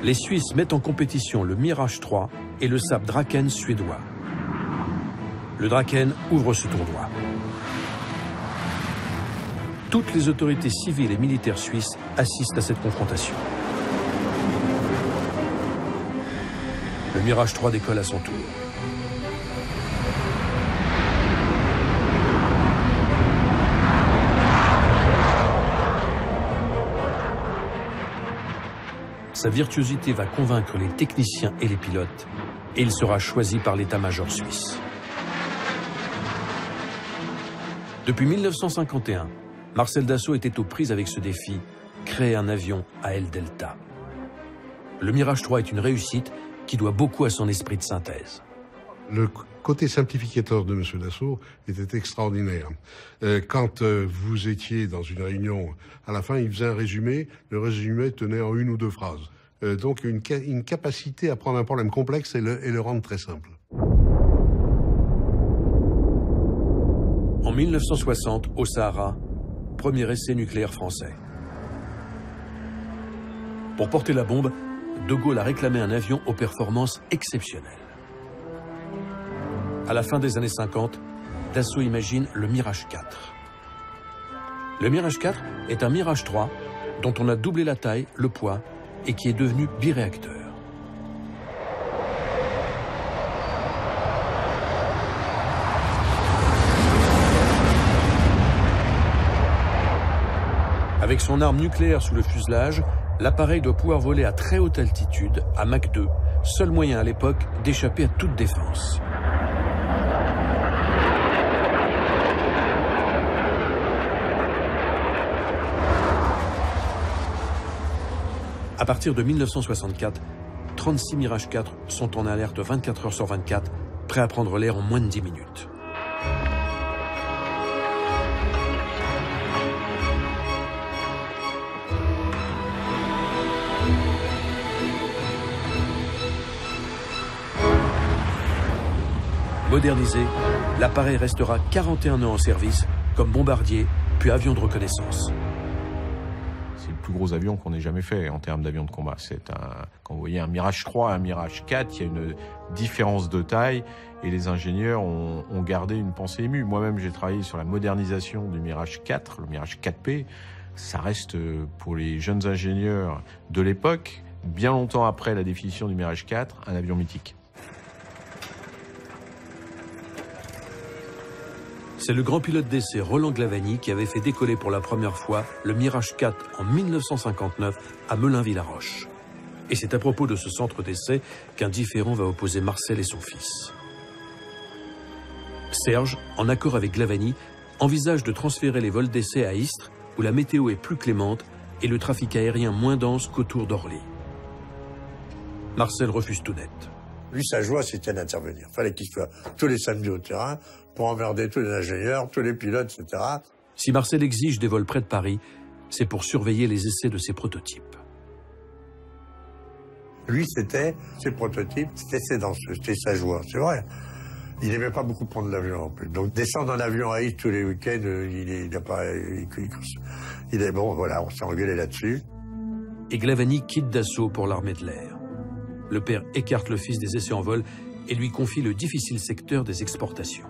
Les Suisses mettent en compétition le Mirage 3 et le Saab Draken suédois. Le Draken ouvre ce tournoi. Toutes les autorités civiles et militaires suisses assistent à cette confrontation. Le Mirage 3 décolle à son tour. Sa virtuosité va convaincre les techniciens et les pilotes, et il sera choisi par l'état-major suisse. Depuis 1951, Marcel Dassault était aux prises avec ce défi, créer un avion à aile delta. Le Mirage 3 est une réussite qui doit beaucoup à son esprit de synthèse. Le côté simplificateur de M. Dassault était extraordinaire. Quand vous étiez dans une réunion, à la fin, il faisait un résumé. Le résumé tenait en 1 ou 2 phrases. Donc une capacité à prendre un problème complexe et le rendre très simple. En 1960, au Sahara, premier essai nucléaire français. Pour porter la bombe, De Gaulle a réclamé un avion aux performances exceptionnelles. À la fin des années 50, Dassault imagine le Mirage 4. Le Mirage 4 est un Mirage 3 dont on a doublé la taille, le poids et qui est devenu biréacteur. Avec son arme nucléaire sous le fuselage, l'appareil doit pouvoir voler à très haute altitude, à Mach 2, seul moyen à l'époque d'échapper à toute défense. À partir de 1964, 36 Mirage 4 sont en alerte 24 heures sur 24, prêts à prendre l'air en moins de 10 minutes. Modernisé, l'appareil restera 41 ans en service comme bombardier, puis avion de reconnaissance. C'est le plus gros avion qu'on ait jamais fait en termes d'avion de combat. Quand vous voyez un Mirage 3 et un Mirage 4, il y a une différence de taille et les ingénieurs ont gardé une pensée émue. Moi-même, j'ai travaillé sur la modernisation du Mirage 4, le Mirage 4P. Ça reste, pour les jeunes ingénieurs de l'époque, bien longtemps après la définition du Mirage 4, un avion mythique. C'est le grand pilote d'essai Roland Glavany qui avait fait décoller pour la première fois le Mirage 4 en 1959 à Melun-Villaroche. Et c'est à propos de ce centre d'essai qu'un différend va opposer Marcel et son fils. Serge, en accord avec Glavany, envisage de transférer les vols d'essai à Istres, où la météo est plus clémente et le trafic aérien moins dense qu'autour d'Orly. Marcel refuse tout net. Lui, sa joie, c'était d'intervenir. Il fallait qu'il soit tous les samedis au terrain pour emmerder tous les ingénieurs, tous les pilotes, etc. Si Marcel exige des vols près de Paris, c'est pour surveiller les essais de ses prototypes. Lui, c'était ses prototypes, c'était sa joie, c'est vrai. Il n'aimait pas beaucoup prendre l'avion en plus. Donc descendre en avion à Istres tous les week-ends, il est bon, voilà, on s'est engueulé là-dessus. Et Glavany quitte Dassault pour l'armée de l'air. Le père écarte le fils des essais en vol et lui confie le difficile secteur des exportations.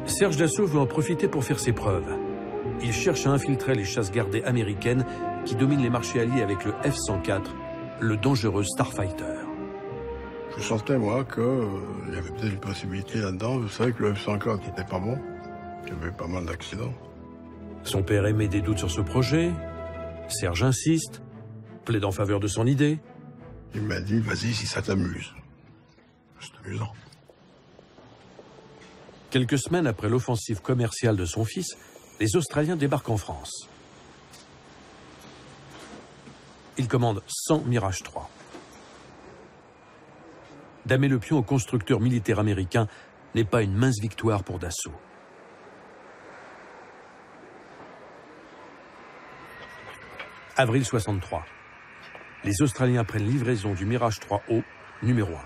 Serge Dassault veut en profiter pour faire ses preuves. Il cherche à infiltrer les chasses gardées américaines qui dominent les marchés alliés avec le F-104, le dangereux Starfighter. Je sentais, moi, qu'il y avait peut-être une possibilité là-dedans. Je savais que le F-104 n'était pas bon. Il y avait pas mal d'accidents. Son père émet des doutes sur ce projet. Serge insiste, plaide en faveur de son idée. Il m'a dit, vas-y si ça t'amuse. C'est amusant. Quelques semaines après l'offensive commerciale de son fils, les Australiens débarquent en France. Ils commandent 100 Mirage 3. Damer le pion au constructeur militaire américain n'est pas une mince victoire pour Dassault. Avril 63. Les Australiens prennent livraison du Mirage 3O, numéro 1.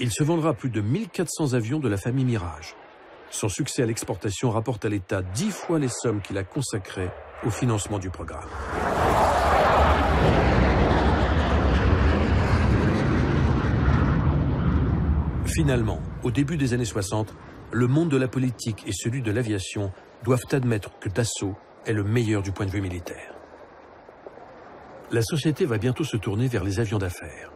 Il se vendra plus de 1400 avions de la famille Mirage. Son succès à l'exportation rapporte à l'État 10 fois les sommes qu'il a consacrées au financement du programme. Finalement, au début des années 60, le monde de la politique et celui de l'aviation doivent admettre que Dassault est le meilleur du point de vue militaire. La société va bientôt se tourner vers les avions d'affaires.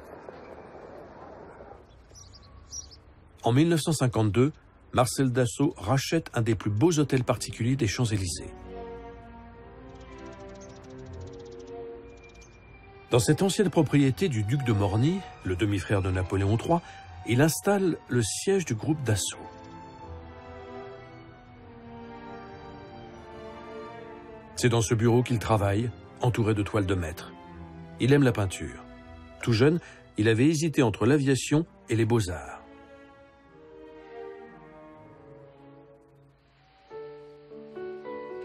En 1952, Marcel Dassault rachète un des plus beaux hôtels particuliers des Champs-Élysées. Dans cette ancienne propriété du duc de Morny, le demi-frère de Napoléon III, il installe le siège du groupe Dassault. C'est dans ce bureau qu'il travaille, entouré de toiles de maître. Il aime la peinture. Tout jeune, il avait hésité entre l'aviation et les beaux-arts.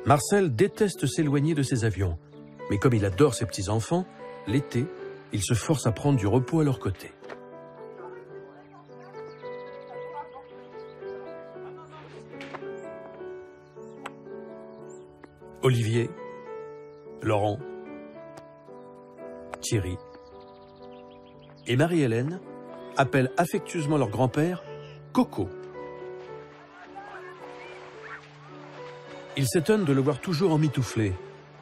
Marcel déteste s'éloigner de ses avions, mais comme il adore ses petits-enfants, l'été, il se force à prendre du repos à leur côté. Olivier, Laurent, Thierry et Marie-Hélène appellent affectueusement leur grand-père Coco. Ils s'étonnent de le voir toujours emmitouflé,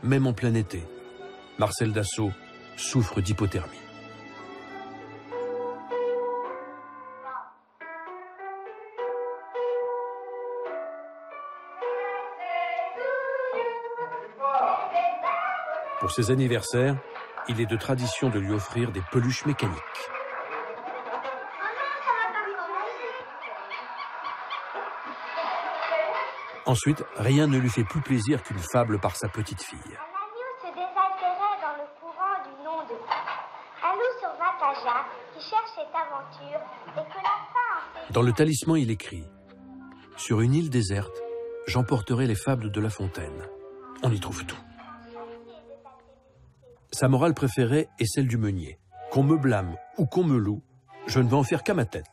même en plein été. Marcel Dassault souffre d'hypothermie. Pour ses anniversaires, il est de tradition de lui offrir des peluches mécaniques. Ensuite, rien ne lui fait plus plaisir qu'une fable par sa petite fille. Un agneau se désaltérait dans le courant du nom de un loup sur Vataja qui cherche cette aventure et que la fin en fait... Dans le talisman, il écrit « Sur une île déserte, j'emporterai les fables de La Fontaine. On y trouve tout. » Sa morale préférée est celle du meunier. Qu'on me blâme ou qu'on me loue, je ne vais en faire qu'à ma tête.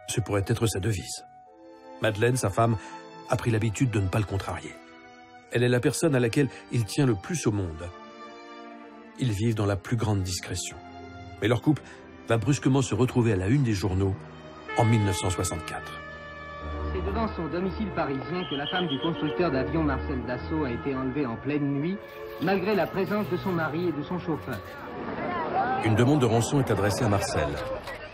Ce pourrait être sa devise. Madeleine, sa femme, a pris l'habitude de ne pas le contrarier. Elle est la personne à laquelle il tient le plus au monde. Ils vivent dans la plus grande discrétion. Mais leur couple va brusquement se retrouver à la une des journaux en 1964. C'est devant son domicile parisien que la femme du constructeur d'avions Marcel Dassault a été enlevée en pleine nuit, malgré la présence de son mari et de son chauffeur. Une demande de rançon est adressée à Marcel.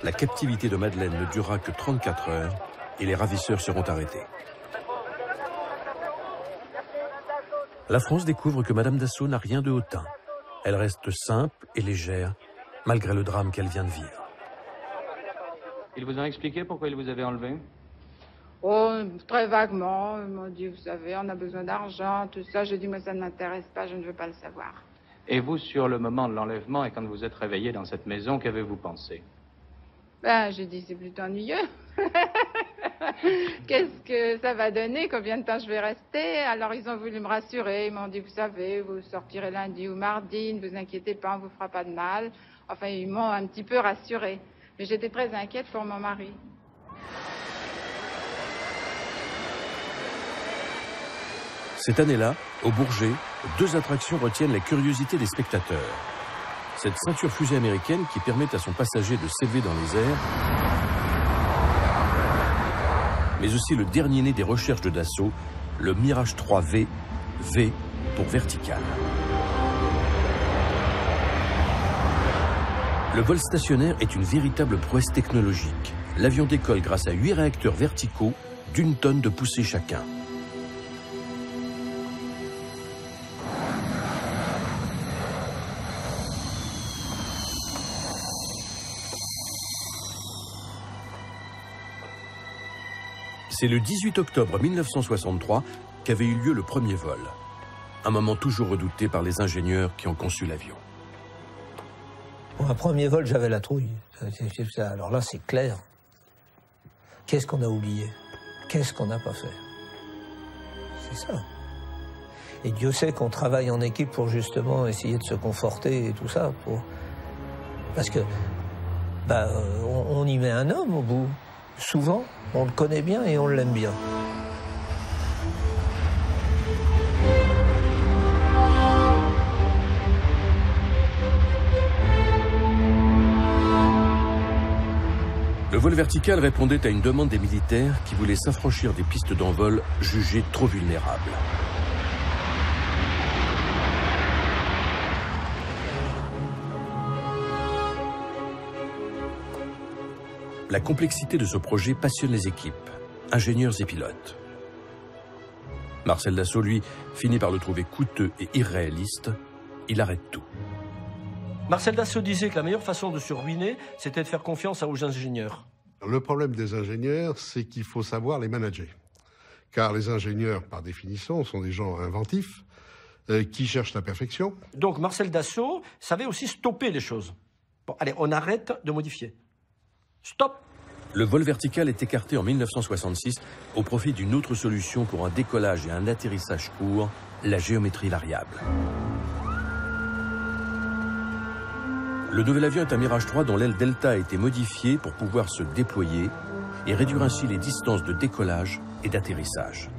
La captivité de Madeleine ne durera que 34 heures et les ravisseurs seront arrêtés. La France découvre que Madame Dassault n'a rien de hautain. Elle reste simple et légère, malgré le drame qu'elle vient de vivre. Ils vous ont expliqué pourquoi ils vous avaient enlevé? Oh, très vaguement. Ils m'ont dit, vous savez, on a besoin d'argent, tout ça. J'ai dit, mais ça ne m'intéresse pas, je ne veux pas le savoir. Et vous, sur le moment de l'enlèvement et quand vous êtes réveillé dans cette maison, qu'avez-vous pensé? Ben, j'ai dit, c'est plutôt ennuyeux. Qu'est-ce que ça va donner? Combien de temps je vais rester? Alors, ils ont voulu me rassurer. Ils m'ont dit, vous savez, vous sortirez lundi ou mardi, ne vous inquiétez pas, on vous fera pas de mal. Enfin, ils m'ont un petit peu rassurée. Mais j'étais très inquiète pour mon mari. Cette année-là, au Bourget, 2 attractions retiennent la curiosité des spectateurs. Cette ceinture fusée américaine qui permet à son passager de s'élever dans les airs, mais aussi le dernier né des recherches de Dassault, le Mirage 3V, V pour vertical. Le vol stationnaire est une véritable prouesse technologique. L'avion décolle grâce à 8 réacteurs verticaux d'1 tonne de poussée chacun. C'est le 18 octobre 1963 qu'avait eu lieu le premier vol. Un moment toujours redouté par les ingénieurs qui ont conçu l'avion. Pour un premier vol, j'avais la trouille. Alors là, c'est clair. Qu'est-ce qu'on a oublié? Qu'est-ce qu'on n'a pas fait? C'est ça. Et Dieu sait qu'on travaille en équipe pour justement essayer de se conforter et tout ça. Parce que on y met un homme au bout. Souvent, on le connaît bien et on l'aime bien. Le vol vertical répondait à une demande des militaires qui voulaient s'affranchir des pistes d'envol jugées trop vulnérables. La complexité de ce projet passionne les équipes, ingénieurs et pilotes. Marcel Dassault, lui, finit par le trouver coûteux et irréaliste. Il arrête tout. Marcel Dassault disait que la meilleure façon de se ruiner, c'était de faire confiance aux ingénieurs. Le problème des ingénieurs, c'est qu'il faut savoir les manager. Car les ingénieurs, par définition, sont des gens inventifs, qui cherchent la perfection. Donc Marcel Dassault savait aussi stopper les choses. Bon, allez, on arrête de modifier. Stop! Le vol vertical est écarté en 1966 au profit d'une autre solution pour un décollage et un atterrissage court, la géométrie variable. Le nouvel avion est un Mirage 3 dont l'aile delta a été modifiée pour pouvoir se déployer et réduire ainsi les distances de décollage et d'atterrissage.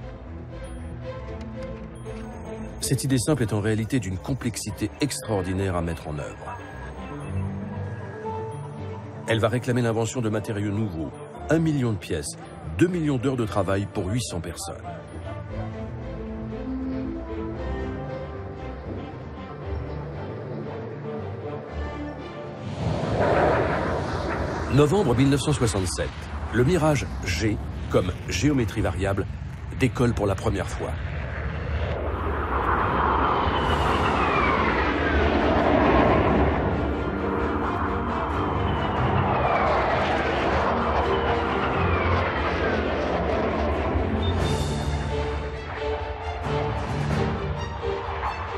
Cette idée simple est en réalité d'une complexité extraordinaire à mettre en œuvre. Elle va réclamer l'invention de matériaux nouveaux, 1 million de pièces, 2 millions d'heures de travail pour 800 personnes. Novembre 1967, le Mirage G, comme géométrie variable, décolle pour la première fois.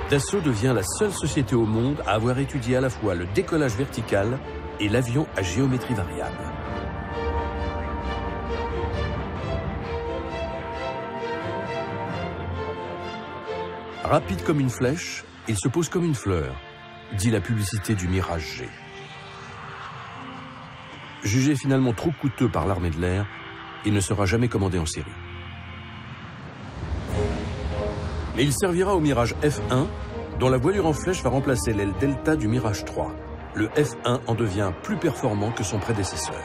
Dassault devient la seule société au monde à avoir étudié à la fois le décollage vertical et l'avion à géométrie variable. Rapide comme une flèche, il se pose comme une fleur. dit la publicité du Mirage G. Jugé finalement trop coûteux par l'armée de l'air, il ne sera jamais commandé en série. Mais il servira au Mirage F1, dont la voilure en flèche va remplacer l'aile Delta du Mirage 3. Le F1 en devient plus performant que son prédécesseur.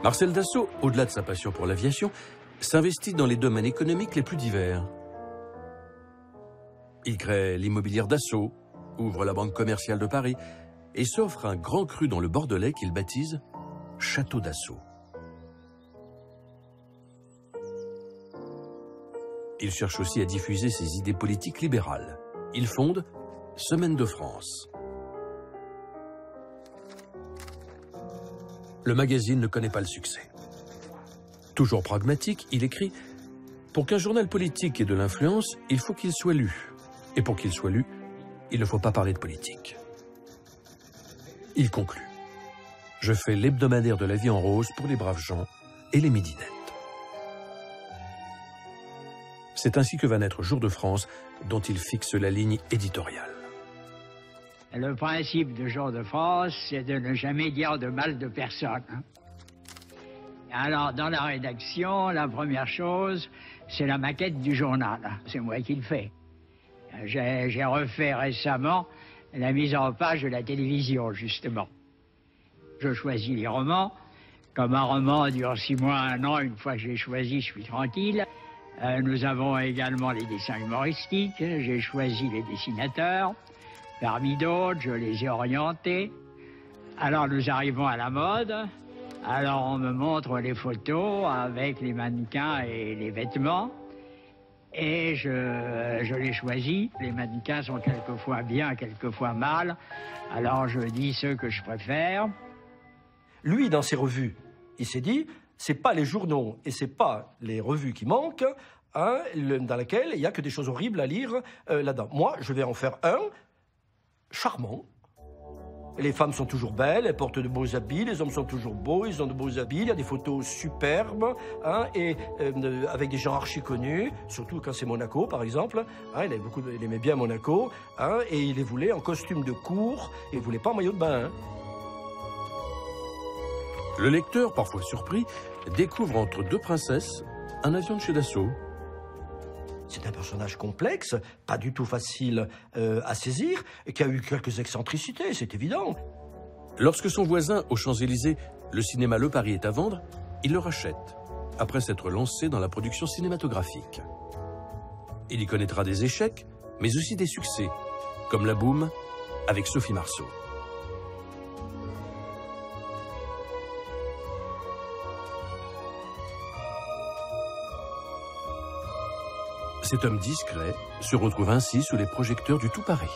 Marcel Dassault, au-delà de sa passion pour l'aviation, s'investit dans les domaines économiques les plus divers. Il crée l'immobilière Dassault, ouvre la Banque commerciale de Paris et s'offre un grand cru dans le Bordelais qu'il baptise Château Dassault. Il cherche aussi à diffuser ses idées politiques libérales. Il fonde Semaine de France. Le magazine ne connaît pas le succès. Toujours pragmatique, il écrit « Pour qu'un journal politique ait de l'influence, il faut qu'il soit lu. Et pour qu'il soit lu, il ne faut pas parler de politique. » Il conclut « Je fais l'hebdomadaire de la vie en rose pour les braves gens et les midinettes. » C'est ainsi que va naître Jour de France, dont il fixe la ligne éditoriale. Le principe de Jour de France, c'est de ne jamais dire de mal de personne. Alors, dans la rédaction, la première chose, c'est la maquette du journal. C'est moi qui le fais. J'ai refait récemment la mise en page de la télévision, justement. Je choisis les romans. Comme un roman dure 6 mois, 1 an, une fois que j'ai choisi, je suis tranquille. Nous avons également les dessins humoristiques. J'ai choisi les dessinateurs. Parmi d'autres, je les ai orientés. Alors nous arrivons à la mode. Alors on me montre les photos avec les mannequins et les vêtements. Et je les choisis. Les mannequins sont quelquefois bien, quelquefois mal. Alors je dis ceux que je préfère. Lui, dans ses revues, il s'est dit, c'est pas les journaux et c'est pas les revues qui manquent, hein, dans lesquelles il n'y a que des choses horribles à lire là-dedans. Moi, je vais en faire un charmant. Les femmes sont toujours belles, elles portent de beaux habits, les hommes sont toujours beaux, ils ont de beaux habits, il y a des photos superbes, hein, et avec des gens archi connus, surtout quand c'est Monaco, par exemple. Hein, il aimait bien Monaco, hein, et il les voulait en costume de cour, et il ne voulait pas en maillot de bain. Hein. Le lecteur, parfois surpris, découvre entre 2 princesses un avion de chez Dassault. C'est un personnage complexe, pas du tout facile à saisir, et qui a eu quelques excentricités, c'est évident. Lorsque son voisin, aux Champs-Élysées, le cinéma Le Paris est à vendre, il le rachète, après s'être lancé dans la production cinématographique. Il y connaîtra des échecs, mais aussi des succès, comme La Boum avec Sophie Marceau. Cet homme discret se retrouve ainsi sous les projecteurs du tout Paris.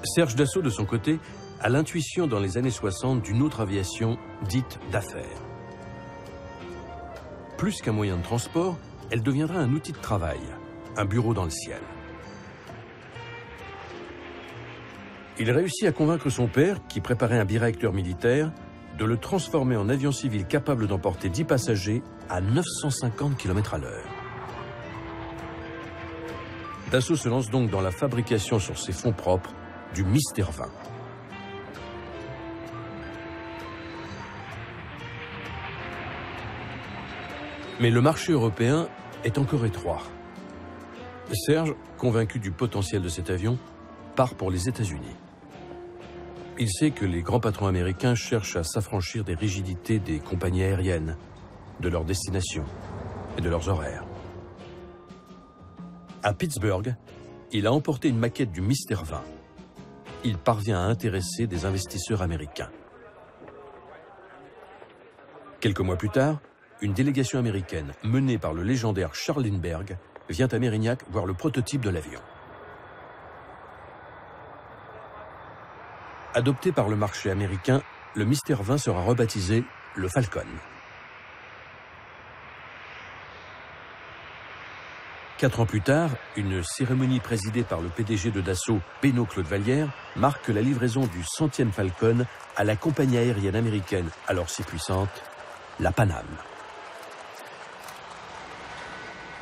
Serge Dassault, de son côté, a l'intuition dans les années 60 d'une autre aviation dite d'affaires. Plus qu'un moyen de transport, elle deviendra un outil de travail, un bureau dans le ciel. Il réussit à convaincre son père, qui préparait un biréacteur militaire, de le transformer en avion civil capable d'emporter 10 passagers à 950 km/h. Dassault se lance donc dans la fabrication sur ses fonds propres du Mystère 20. Mais le marché européen est encore étroit. Serge, convaincu du potentiel de cet avion, part pour les États-Unis. Il sait que les grands patrons américains cherchent à s'affranchir des rigidités des compagnies aériennes, de leurs destinations et de leurs horaires. À Pittsburgh, il a emporté une maquette du Mystère 20. Il parvient à intéresser des investisseurs américains. Quelques mois plus tard, une délégation américaine menée par le légendaire Charles Lindbergh vient à Mérignac voir le prototype de l'avion. Adopté par le marché américain, le Mystère 20 sera rebaptisé le Falcon. 4 ans plus tard, une cérémonie présidée par le PDG de Dassault, Benoît Claude Vallière, marque la livraison du 100e Falcon à la compagnie aérienne américaine, alors si puissante, la Pan Am.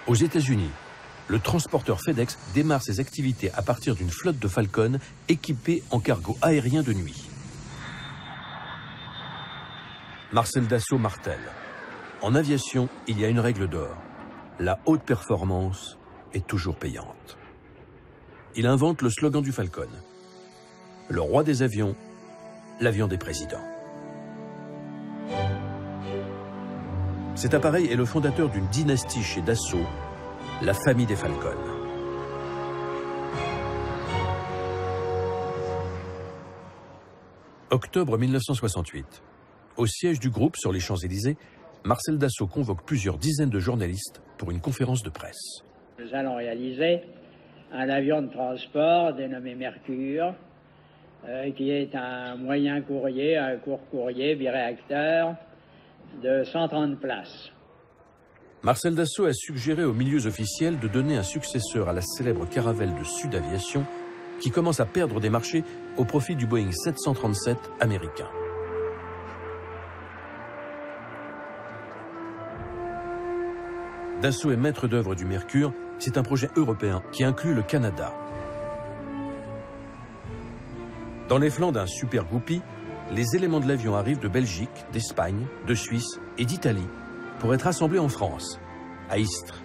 Aux États-Unis, le transporteur FedEx démarre ses activités à partir d'une flotte de Falcon équipée en cargo aérien de nuit. Marcel Dassault martèle: en aviation, il y a une règle d'or. La haute performance est toujours payante. Il invente le slogan du Falcon: le roi des avions, l'avion des présidents. Cet appareil est le fondateur d'une dynastie chez Dassault, la famille des Falcon. Octobre 1968. Au siège du groupe sur les Champs-Élysées, Marcel Dassault convoque plusieurs dizaines de journalistes pour une conférence de presse. Nous allons réaliser un avion de transport dénommé Mercure, qui est un moyen courrier, un court courrier biréacteur de 130 places. Marcel Dassault a suggéré aux milieux officiels de donner un successeur à la célèbre Caravelle de Sud Aviation, qui commence à perdre des marchés au profit du Boeing 737 américain. Dassault est maître d'œuvre du Mercure. C'est un projet européen qui inclut le Canada. Dans les flancs d'un Super Goupil, les éléments de l'avion arrivent de Belgique, d'Espagne, de Suisse et d'Italie pour être assemblés en France, à Istres.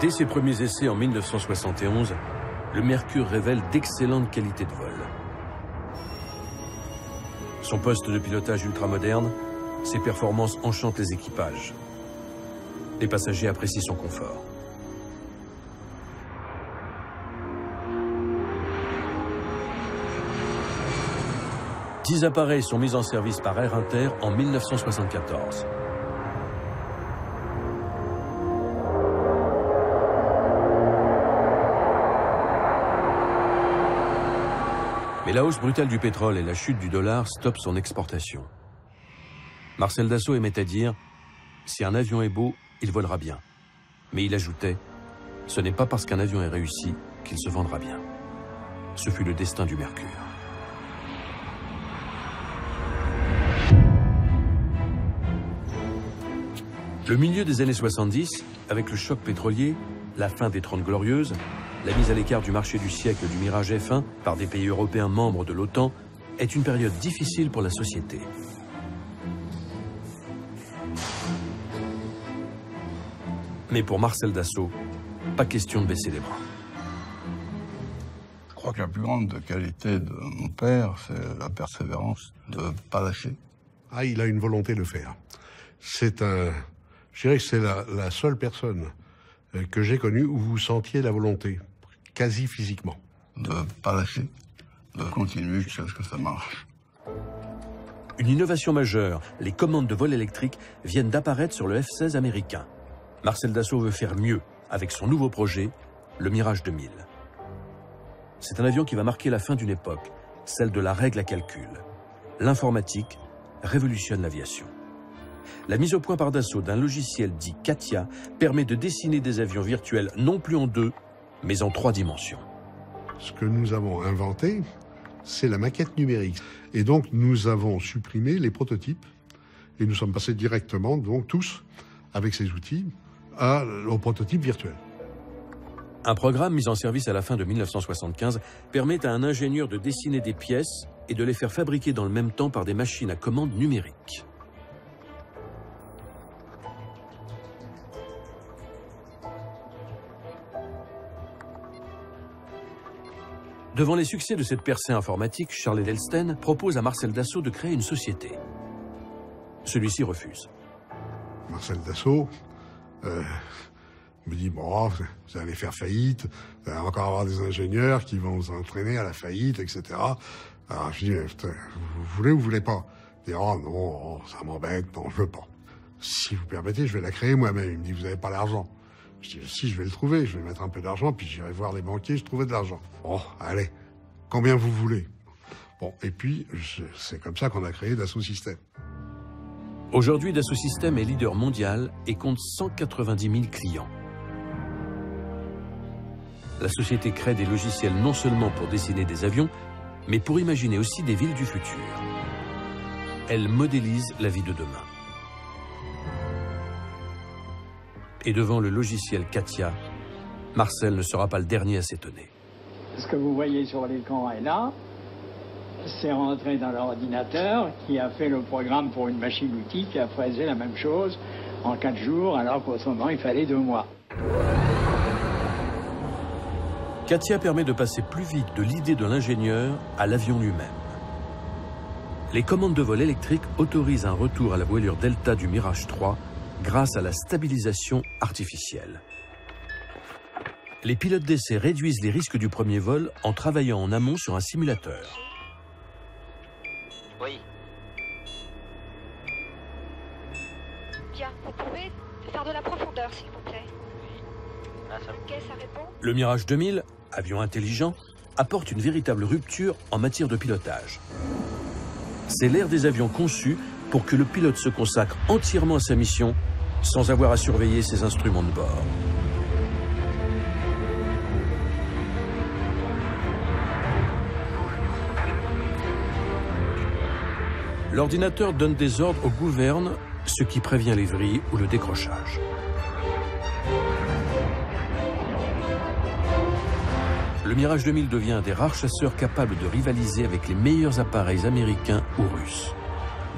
Dès ses premiers essais en 1971, le Mercure révèle d'excellentes qualités de vol. Son poste de pilotage ultramoderne, ses performances enchantent les équipages. Les passagers apprécient son confort. « 10 appareils sont mis en service par Air Inter en 1974. Mais la hausse brutale du pétrole et la chute du dollar stoppent son exportation. Marcel Dassault aimait à dire « Si un avion est beau, il volera bien ». Mais il ajoutait « Ce n'est pas parce qu'un avion est réussi qu'il se vendra bien ». Ce fut le destin du Mercure. Le milieu des années 70, avec le choc pétrolier, la fin des 30 Glorieuses, la mise à l'écart du marché du siècle du Mirage F1 par des pays européens membres de l'OTAN, est une période difficile pour la société. Mais pour Marcel Dassault, pas question de baisser les bras. Je crois que la plus grande qualité de mon père, c'est la persévérance, de ne pas lâcher. Ah, il a une volonté de faire. Je dirais que c'est la seule personne que j'ai connue où vous sentiez la volonté, quasi physiquement. De ne pas lâcher, de continuer jusqu'à ce que ça marche. Une innovation majeure, les commandes de vol électrique viennent d'apparaître sur le F-16 américain. Marcel Dassault veut faire mieux avec son nouveau projet, le Mirage 2000. C'est un avion qui va marquer la fin d'une époque, celle de la règle à calcul. L'informatique révolutionne l'aviation. La mise au point par Dassault d'un logiciel dit CATIA permet de dessiner des avions virtuels non plus en 2, mais en 3 dimensions. Ce que nous avons inventé, c'est la maquette numérique. Et donc, nous avons supprimé les prototypes et nous sommes passés directement, donc tous, avec ces outils, au prototype virtuel. Un programme mis en service à la fin de 1975 permet à un ingénieur de dessiner des pièces et de les faire fabriquer dans le même temps par des machines à commande numériques. Devant les succès de cette percée informatique, Charles Edelsten propose à Marcel Dassault de créer une société. Celui-ci refuse. Marcel Dassault me dit « Bon, vous allez faire faillite, vous allez encore avoir des ingénieurs qui vont vous entraîner à la faillite, etc. » Alors je dis « Vous voulez ou vous voulez pas ?» Il dit « Oh non, ça m'embête, non, je veux pas. Si vous permettez, je vais la créer moi-même. » Il me dit « Vous n'avez pas l'argent. » Je dis, si, je vais le trouver, je vais mettre un peu d'argent, puis j'irai voir les banquiers, je trouvais de l'argent. Bon, allez, combien vous voulez? Bon, et puis, c'est comme ça qu'on a créé Dassault Systèmes. Aujourd'hui, Dassault Systèmes est leader mondial et compte 190 000 clients. La société crée des logiciels non seulement pour dessiner des avions, mais pour imaginer aussi des villes du futur. Elle modélise la vie de demain. Et devant le logiciel CATIA, Marcel ne sera pas le dernier à s'étonner. Ce que vous voyez sur l'écran est là. C'est rentré dans l'ordinateur qui a fait le programme pour une machine-outil qui a fait la même chose en 4 jours, alors qu'autrement il fallait 2 mois. CATIA permet de passer plus vite de l'idée de l'ingénieur à l'avion lui-même. Les commandes de vol électriques autorisent un retour à la voilure Delta du Mirage 3 grâce à la stabilisation artificielle. Les pilotes d'essai réduisent les risques du premier vol en travaillant en amont sur un simulateur. Oui. Bien, vous pouvez faire de la profondeur, s'il vous plaît. Ok, ça répond. Le Mirage 2000, avion intelligent, apporte une véritable rupture en matière de pilotage. C'est l'ère des avions conçus pour que le pilote se consacre entièrement à sa mission sans avoir à surveiller ses instruments de bord. L'ordinateur donne des ordres aux gouvernes, ce qui prévient les vrilles ou le décrochage. Le Mirage 2000 devient un des rares chasseurs capables de rivaliser avec les meilleurs appareils américains ou russes.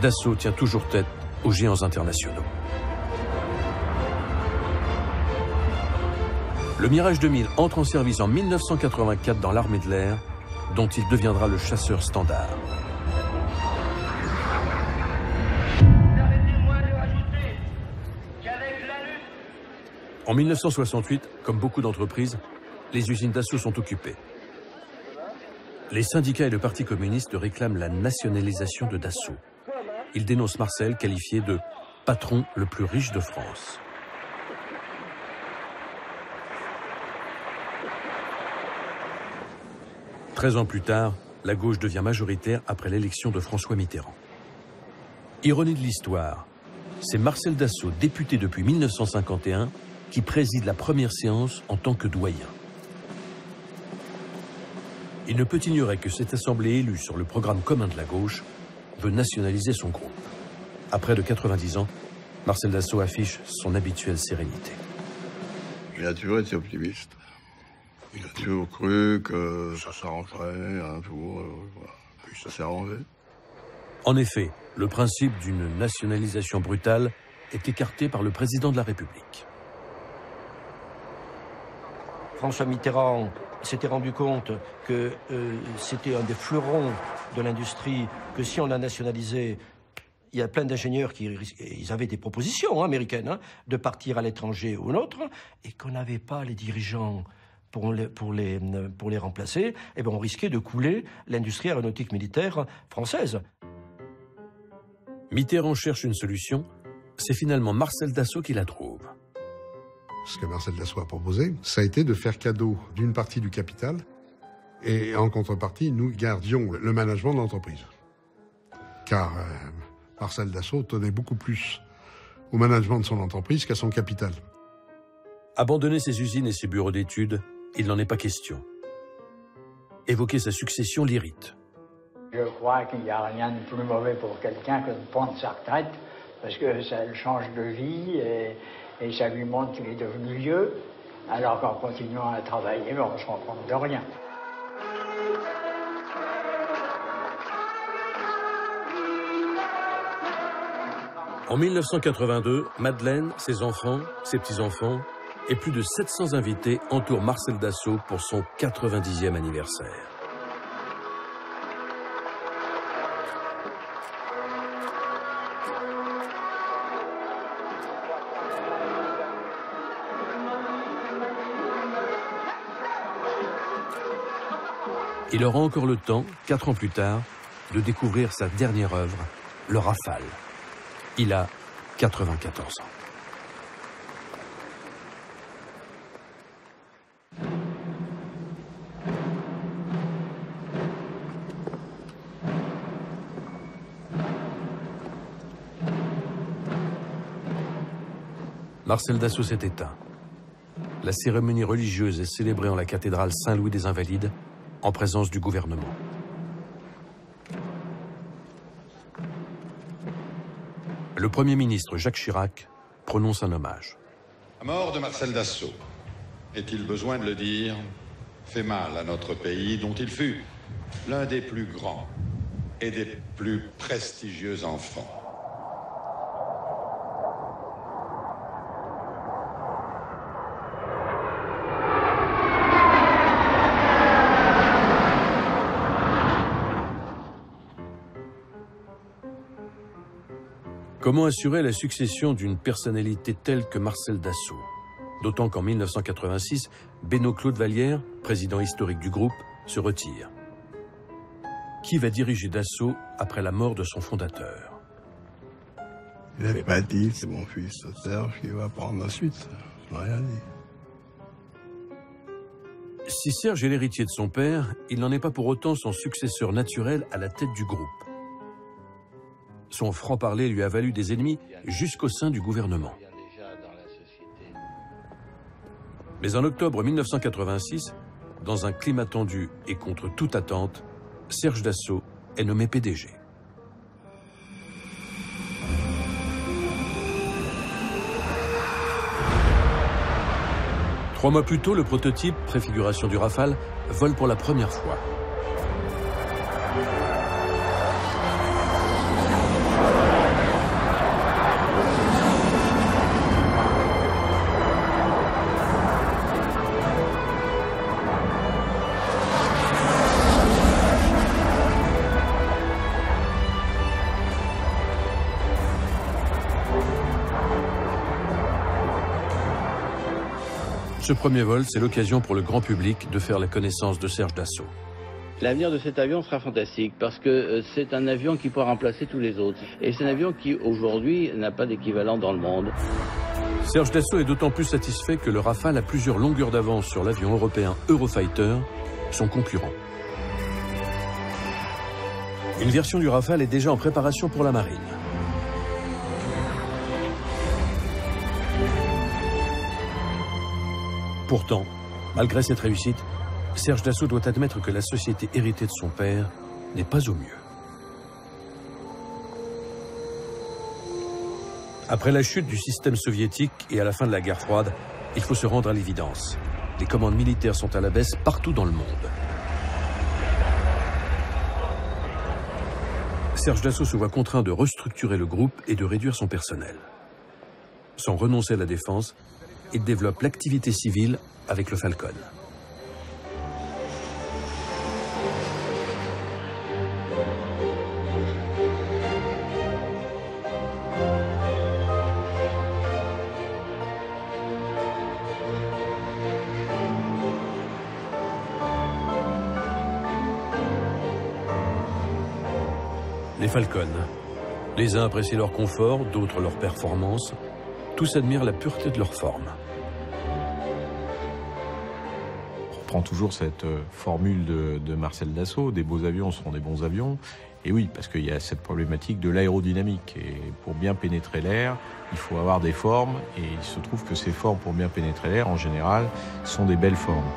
Dassault tient toujours tête aux géants internationaux. Le Mirage 2000 entre en service en 1984 dans l'armée de l'air, dont il deviendra le chasseur standard. En 1968, comme beaucoup d'entreprises, les usines Dassault sont occupées. Les syndicats et le Parti communiste réclament la nationalisation de Dassault. Ils dénoncent Marcel, qualifié de « patron le plus riche de France ». « 13 ans plus tard, la gauche devient majoritaire après l'élection de François Mitterrand. Ironie de l'histoire, c'est Marcel Dassault, député depuis 1951, qui préside la première séance en tant que doyen. Il ne peut ignorer que cette assemblée élue sur le programme commun de la gauche veut nationaliser son groupe. À près de 90 ans, Marcel Dassault affiche son habituelle sérénité. Il a toujours été optimiste. Il a toujours cru que ça s'arrangerait un jour, voilà. Puis ça s'est arrangé. En effet, le principe d'une nationalisation brutale est écarté par le président de la République. François Mitterrand s'était rendu compte que c'était un des fleurons de l'industrie, que si on la nationalisait, il y a plein d'ingénieurs qui ils avaient des propositions américaines de partir à l'étranger ou autre, et qu'on n'avait pas les dirigeants pour les remplacer, et bien on risquait de couler l'industrie aéronautique militaire française. Mitterrand cherche une solution, c'est finalement Marcel Dassault qui la trouve. Ce que Marcel Dassault a proposé, ça a été de faire cadeau d'une partie du capital et en contrepartie, nous gardions le management de l'entreprise. Car Marcel Dassault tenait beaucoup plus au management de son entreprise qu'à son capital. Abandonner ses usines et ses bureaux d'études, il n'en est pas question. Évoquer sa succession l'irrite. Je crois qu'il n'y a rien de plus mauvais pour quelqu'un que de prendre sa retraite, parce que ça le change de vie et ça lui montre qu'il est devenu vieux, alors qu'en continuant à travailler, on ne se rend compte de rien. En 1982, Madeleine, ses enfants, ses petits-enfants et plus de 700 invités entourent Marcel Dassault pour son 90e anniversaire. Il aura encore le temps, 4 ans plus tard, de découvrir sa dernière œuvre, le Rafale. Il a 94 ans. Marcel Dassault s'est éteint. La cérémonie religieuse est célébrée en la cathédrale Saint-Louis des Invalides, en présence du gouvernement. Le Premier ministre Jacques Chirac prononce un hommage. La mort de Marcel Dassault, est-il besoin de le dire, fait mal à notre pays dont il fut l'un des plus grands et des plus prestigieux enfants. Comment assurer la succession d'une personnalité telle que Marcel Dassault? D'autant qu'en 1986, Benoît-Claude Vallière, président historique du groupe, se retire. Qui va diriger Dassault après la mort de son fondateur? Il n'avait pas dit, c'est mon fils Serge qui va prendre la suite. Il n'a rien dit. Si Serge est l'héritier de son père, il n'en est pas pour autant son successeur naturel à la tête du groupe. Son franc-parler lui a valu des ennemis jusqu'au sein du gouvernement. Mais en octobre 1986, dans un climat tendu et contre toute attente, Serge Dassault est nommé PDG. Trois mois plus tôt, le prototype, préfiguration du Rafale, vole pour la première fois. Ce premier vol, c'est l'occasion pour le grand public de faire la connaissance de Serge Dassault. L'avenir de cet avion sera fantastique parce que c'est un avion qui pourra remplacer tous les autres. Et c'est un avion qui, aujourd'hui, n'a pas d'équivalent dans le monde. Serge Dassault est d'autant plus satisfait que le Rafale a plusieurs longueurs d'avance sur l'avion européen Eurofighter, son concurrent. Une version du Rafale est déjà en préparation pour la marine. Pourtant, malgré cette réussite, Serge Dassault doit admettre que la société héritée de son père n'est pas au mieux. Après la chute du système soviétique et à la fin de la guerre froide, il faut se rendre à l'évidence. Les commandes militaires sont à la baisse partout dans le monde. Serge Dassault se voit contraint de restructurer le groupe et de réduire son personnel. Sans renoncer à la défense, il développe l'activité civile avec le Falcon. Les Falcons. Les uns apprécient leur confort, d'autres leur performance. Tous admirent la pureté de leur forme. On reprend toujours cette formule de Marcel Dassault, des beaux avions seront des bons avions. Et oui, parce qu'il y a cette problématique de l'aérodynamique. Et pour bien pénétrer l'air, il faut avoir des formes. Et il se trouve que ces formes, pour bien pénétrer l'air, en général, sont des belles formes.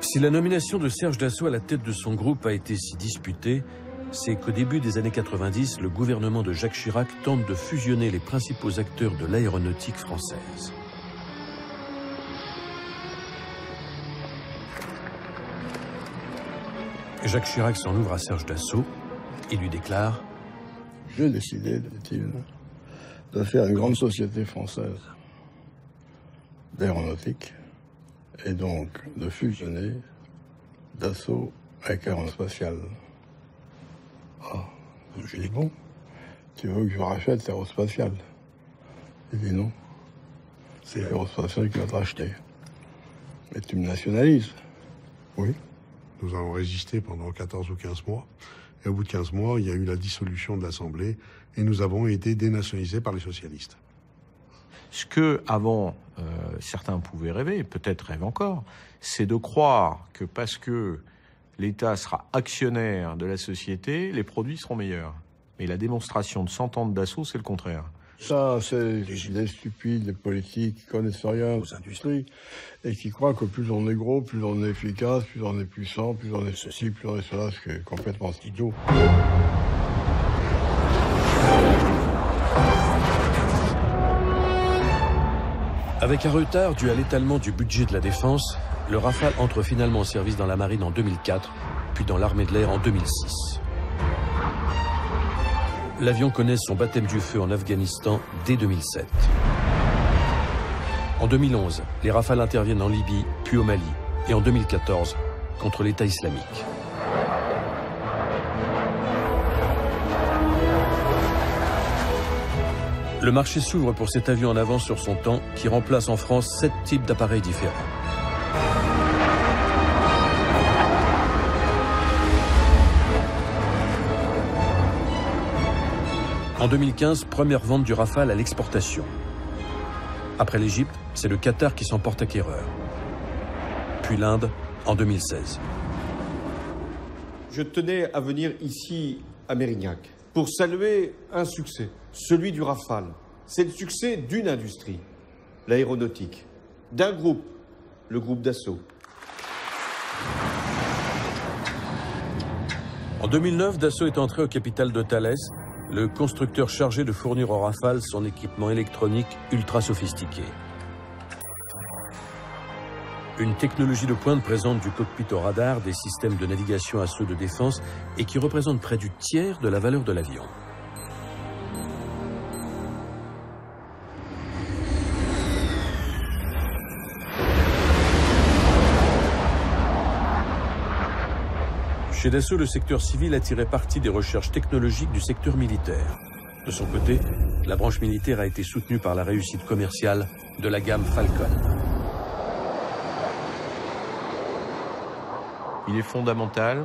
Si la nomination de Serge Dassault à la tête de son groupe a été si disputée, c'est qu'au début des années 90, le gouvernement de Jacques Chirac tente de fusionner les principaux acteurs de l'aéronautique française. Jacques Chirac s'en ouvre à Serge Dassault et lui déclare « J'ai décidé, dit-il, de faire une grande société française d'aéronautique et donc de fusionner Dassault avec Aérospatiale. » Ah, j'ai dit bon, tu veux que je rachète Aérospatiale? Il dit non, c'est Aérospatiale qui va te racheter. Mais tu me nationalises? Oui. Nous avons résisté pendant 14 ou 15 mois. Et au bout de 15 mois, il y a eu la dissolution de l'Assemblée et nous avons été dénationalisés par les socialistes. Ce que, avant, certains pouvaient rêver, peut-être rêvent encore, c'est de croire que parce que l'État sera actionnaire de la société, les produits seront meilleurs. Mais la démonstration de 100 ans de Dassault, c'est le contraire. Ça, c'est des stupides, des politiques qui connaissent rien aux industries et qui croient que plus on est gros, plus on est efficace, plus on est puissant, plus on est ceci, plus on est cela, ce qui est complètement idiot. Avec un retard dû à l'étalement du budget de la défense, le Rafale entre finalement en service dans la marine en 2004, puis dans l'armée de l'air en 2006. L'avion connaît son baptême du feu en Afghanistan dès 2007. En 2011, les Rafales interviennent en Libye, puis au Mali, et en 2014, contre l'État islamique. Le marché s'ouvre pour cet avion en avance sur son temps qui remplace en France 7 types d'appareils différents. En 2015, première vente du Rafale à l'exportation. Après l'Égypte, c'est le Qatar qui s'en porte acquéreur. Puis l'Inde en 2016. Je tenais à venir ici à Mérignac pour saluer un succès, celui du Rafale. C'est le succès d'une industrie, l'aéronautique, d'un groupe, le groupe Dassault. En 2009, Dassault est entré au capital de Thales, le constructeur chargé de fournir au Rafale son équipement électronique ultra sophistiqué. Une technologie de pointe présente du cockpit au radar, des systèmes de navigation à ceux de défense et qui représente près du tiers de la valeur de l'avion. Chez Dassault, le secteur civil a tiré parti des recherches technologiques du secteur militaire. De son côté, la branche militaire a été soutenue par la réussite commerciale de la gamme Falcon. Il est fondamental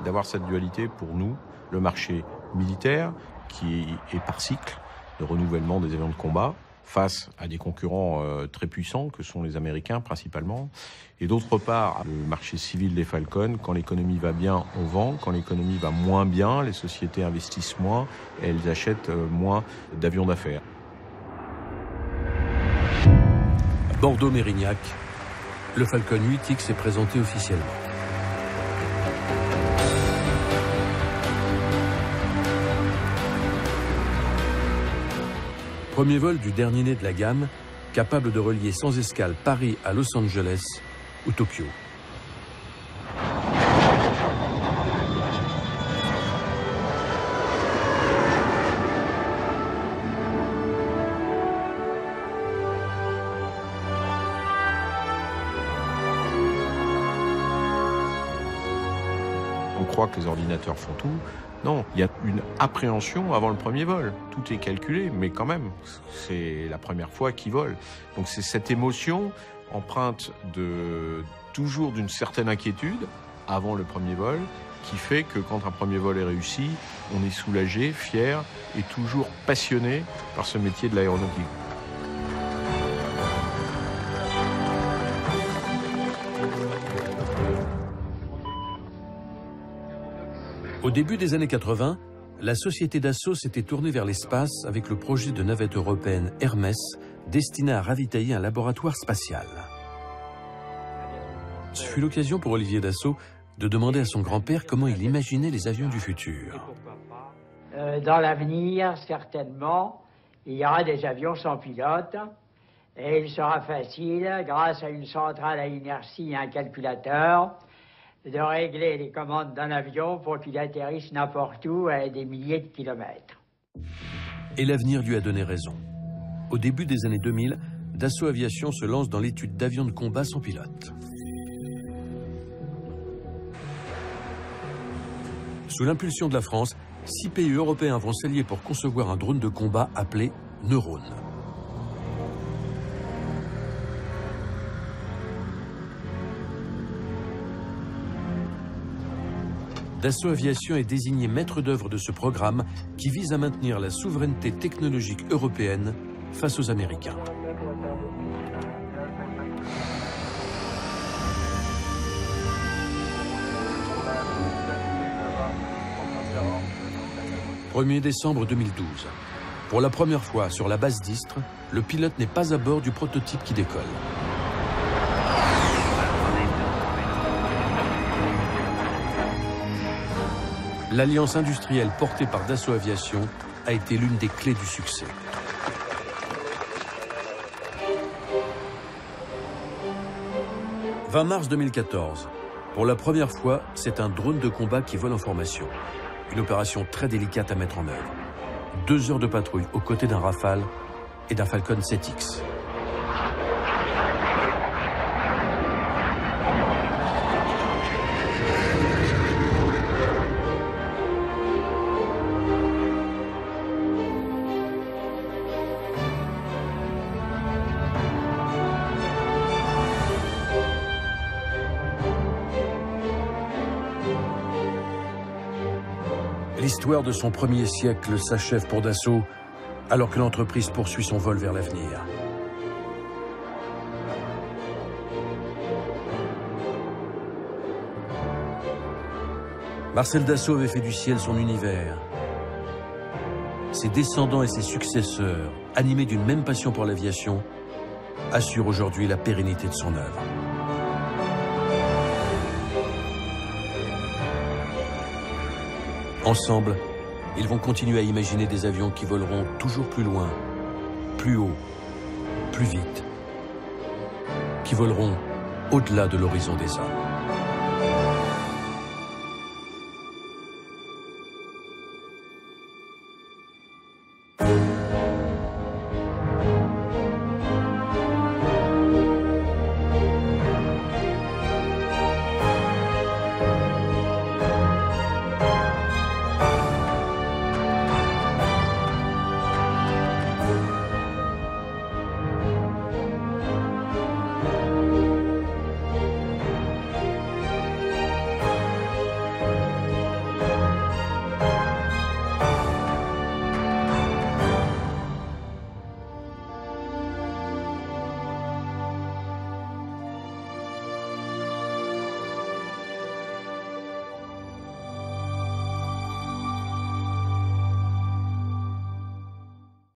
d'avoir cette dualité pour nous, le marché militaire, qui est par cycle de renouvellement des avions de combat, face à des concurrents très puissants que sont les Américains principalement. Et d'autre part, le marché civil des Falcon, quand l'économie va bien, on vend. Quand l'économie va moins bien, les sociétés investissent moins et elles achètent moins d'avions d'affaires. Bordeaux-Mérignac, le Falcon 8X est présenté officiellement. Premier vol du dernier né de la gamme, capable de relier sans escale Paris à Los Angeles ou Tokyo. On croit que les ordinateurs font tout. Non, il y a une appréhension avant le premier vol. Tout est calculé, mais quand même, c'est la première fois qu'ils volent. Donc c'est cette émotion empreinte toujours d'une certaine inquiétude avant le premier vol qui fait que quand un premier vol est réussi, on est soulagé, fier et toujours passionné par ce métier de l'aéronautique. Au début des années 80, la société Dassault s'était tournée vers l'espace avec le projet de navette européenne Hermès, destinée à ravitailler un laboratoire spatial. Ce fut l'occasion pour Olivier Dassault de demander à son grand-père comment il imaginait les avions du futur. Dans l'avenir, certainement, il y aura des avions sans pilote et il sera facile, grâce à une centrale à inertie et un calculateur, de régler les commandes d'un avion pour qu'il atterrisse n'importe où à des milliers de kilomètres. Et l'avenir lui a donné raison. Au début des années 2000, Dassault Aviation se lance dans l'étude d'avions de combat sans pilote. Sous l'impulsion de la France, 6 pays européens vont s'allier pour concevoir un drone de combat appelé Neurone. Dassault Aviation est désigné maître d'œuvre de ce programme qui vise à maintenir la souveraineté technologique européenne face aux Américains. « 1er décembre 2012. Pour la première fois sur la base d'Istres, le pilote n'est pas à bord du prototype qui décolle. L'alliance industrielle portée par Dassault Aviation a été l'une des clés du succès. « 20 mars 2014. Pour la première fois, c'est un drone de combat qui vole en formation. Une opération très délicate à mettre en œuvre. 2 heures de patrouille aux côtés d'un Rafale et d'un Falcon 7X. L'histoire de son premier siècle s'achève pour Dassault, alors que l'entreprise poursuit son vol vers l'avenir. Marcel Dassault avait fait du ciel son univers. Ses descendants et ses successeurs, animés d'une même passion pour l'aviation, assurent aujourd'hui la pérennité de son œuvre. Ensemble, ils vont continuer à imaginer des avions qui voleront toujours plus loin, plus haut, plus vite, qui voleront au-delà de l'horizon des hommes.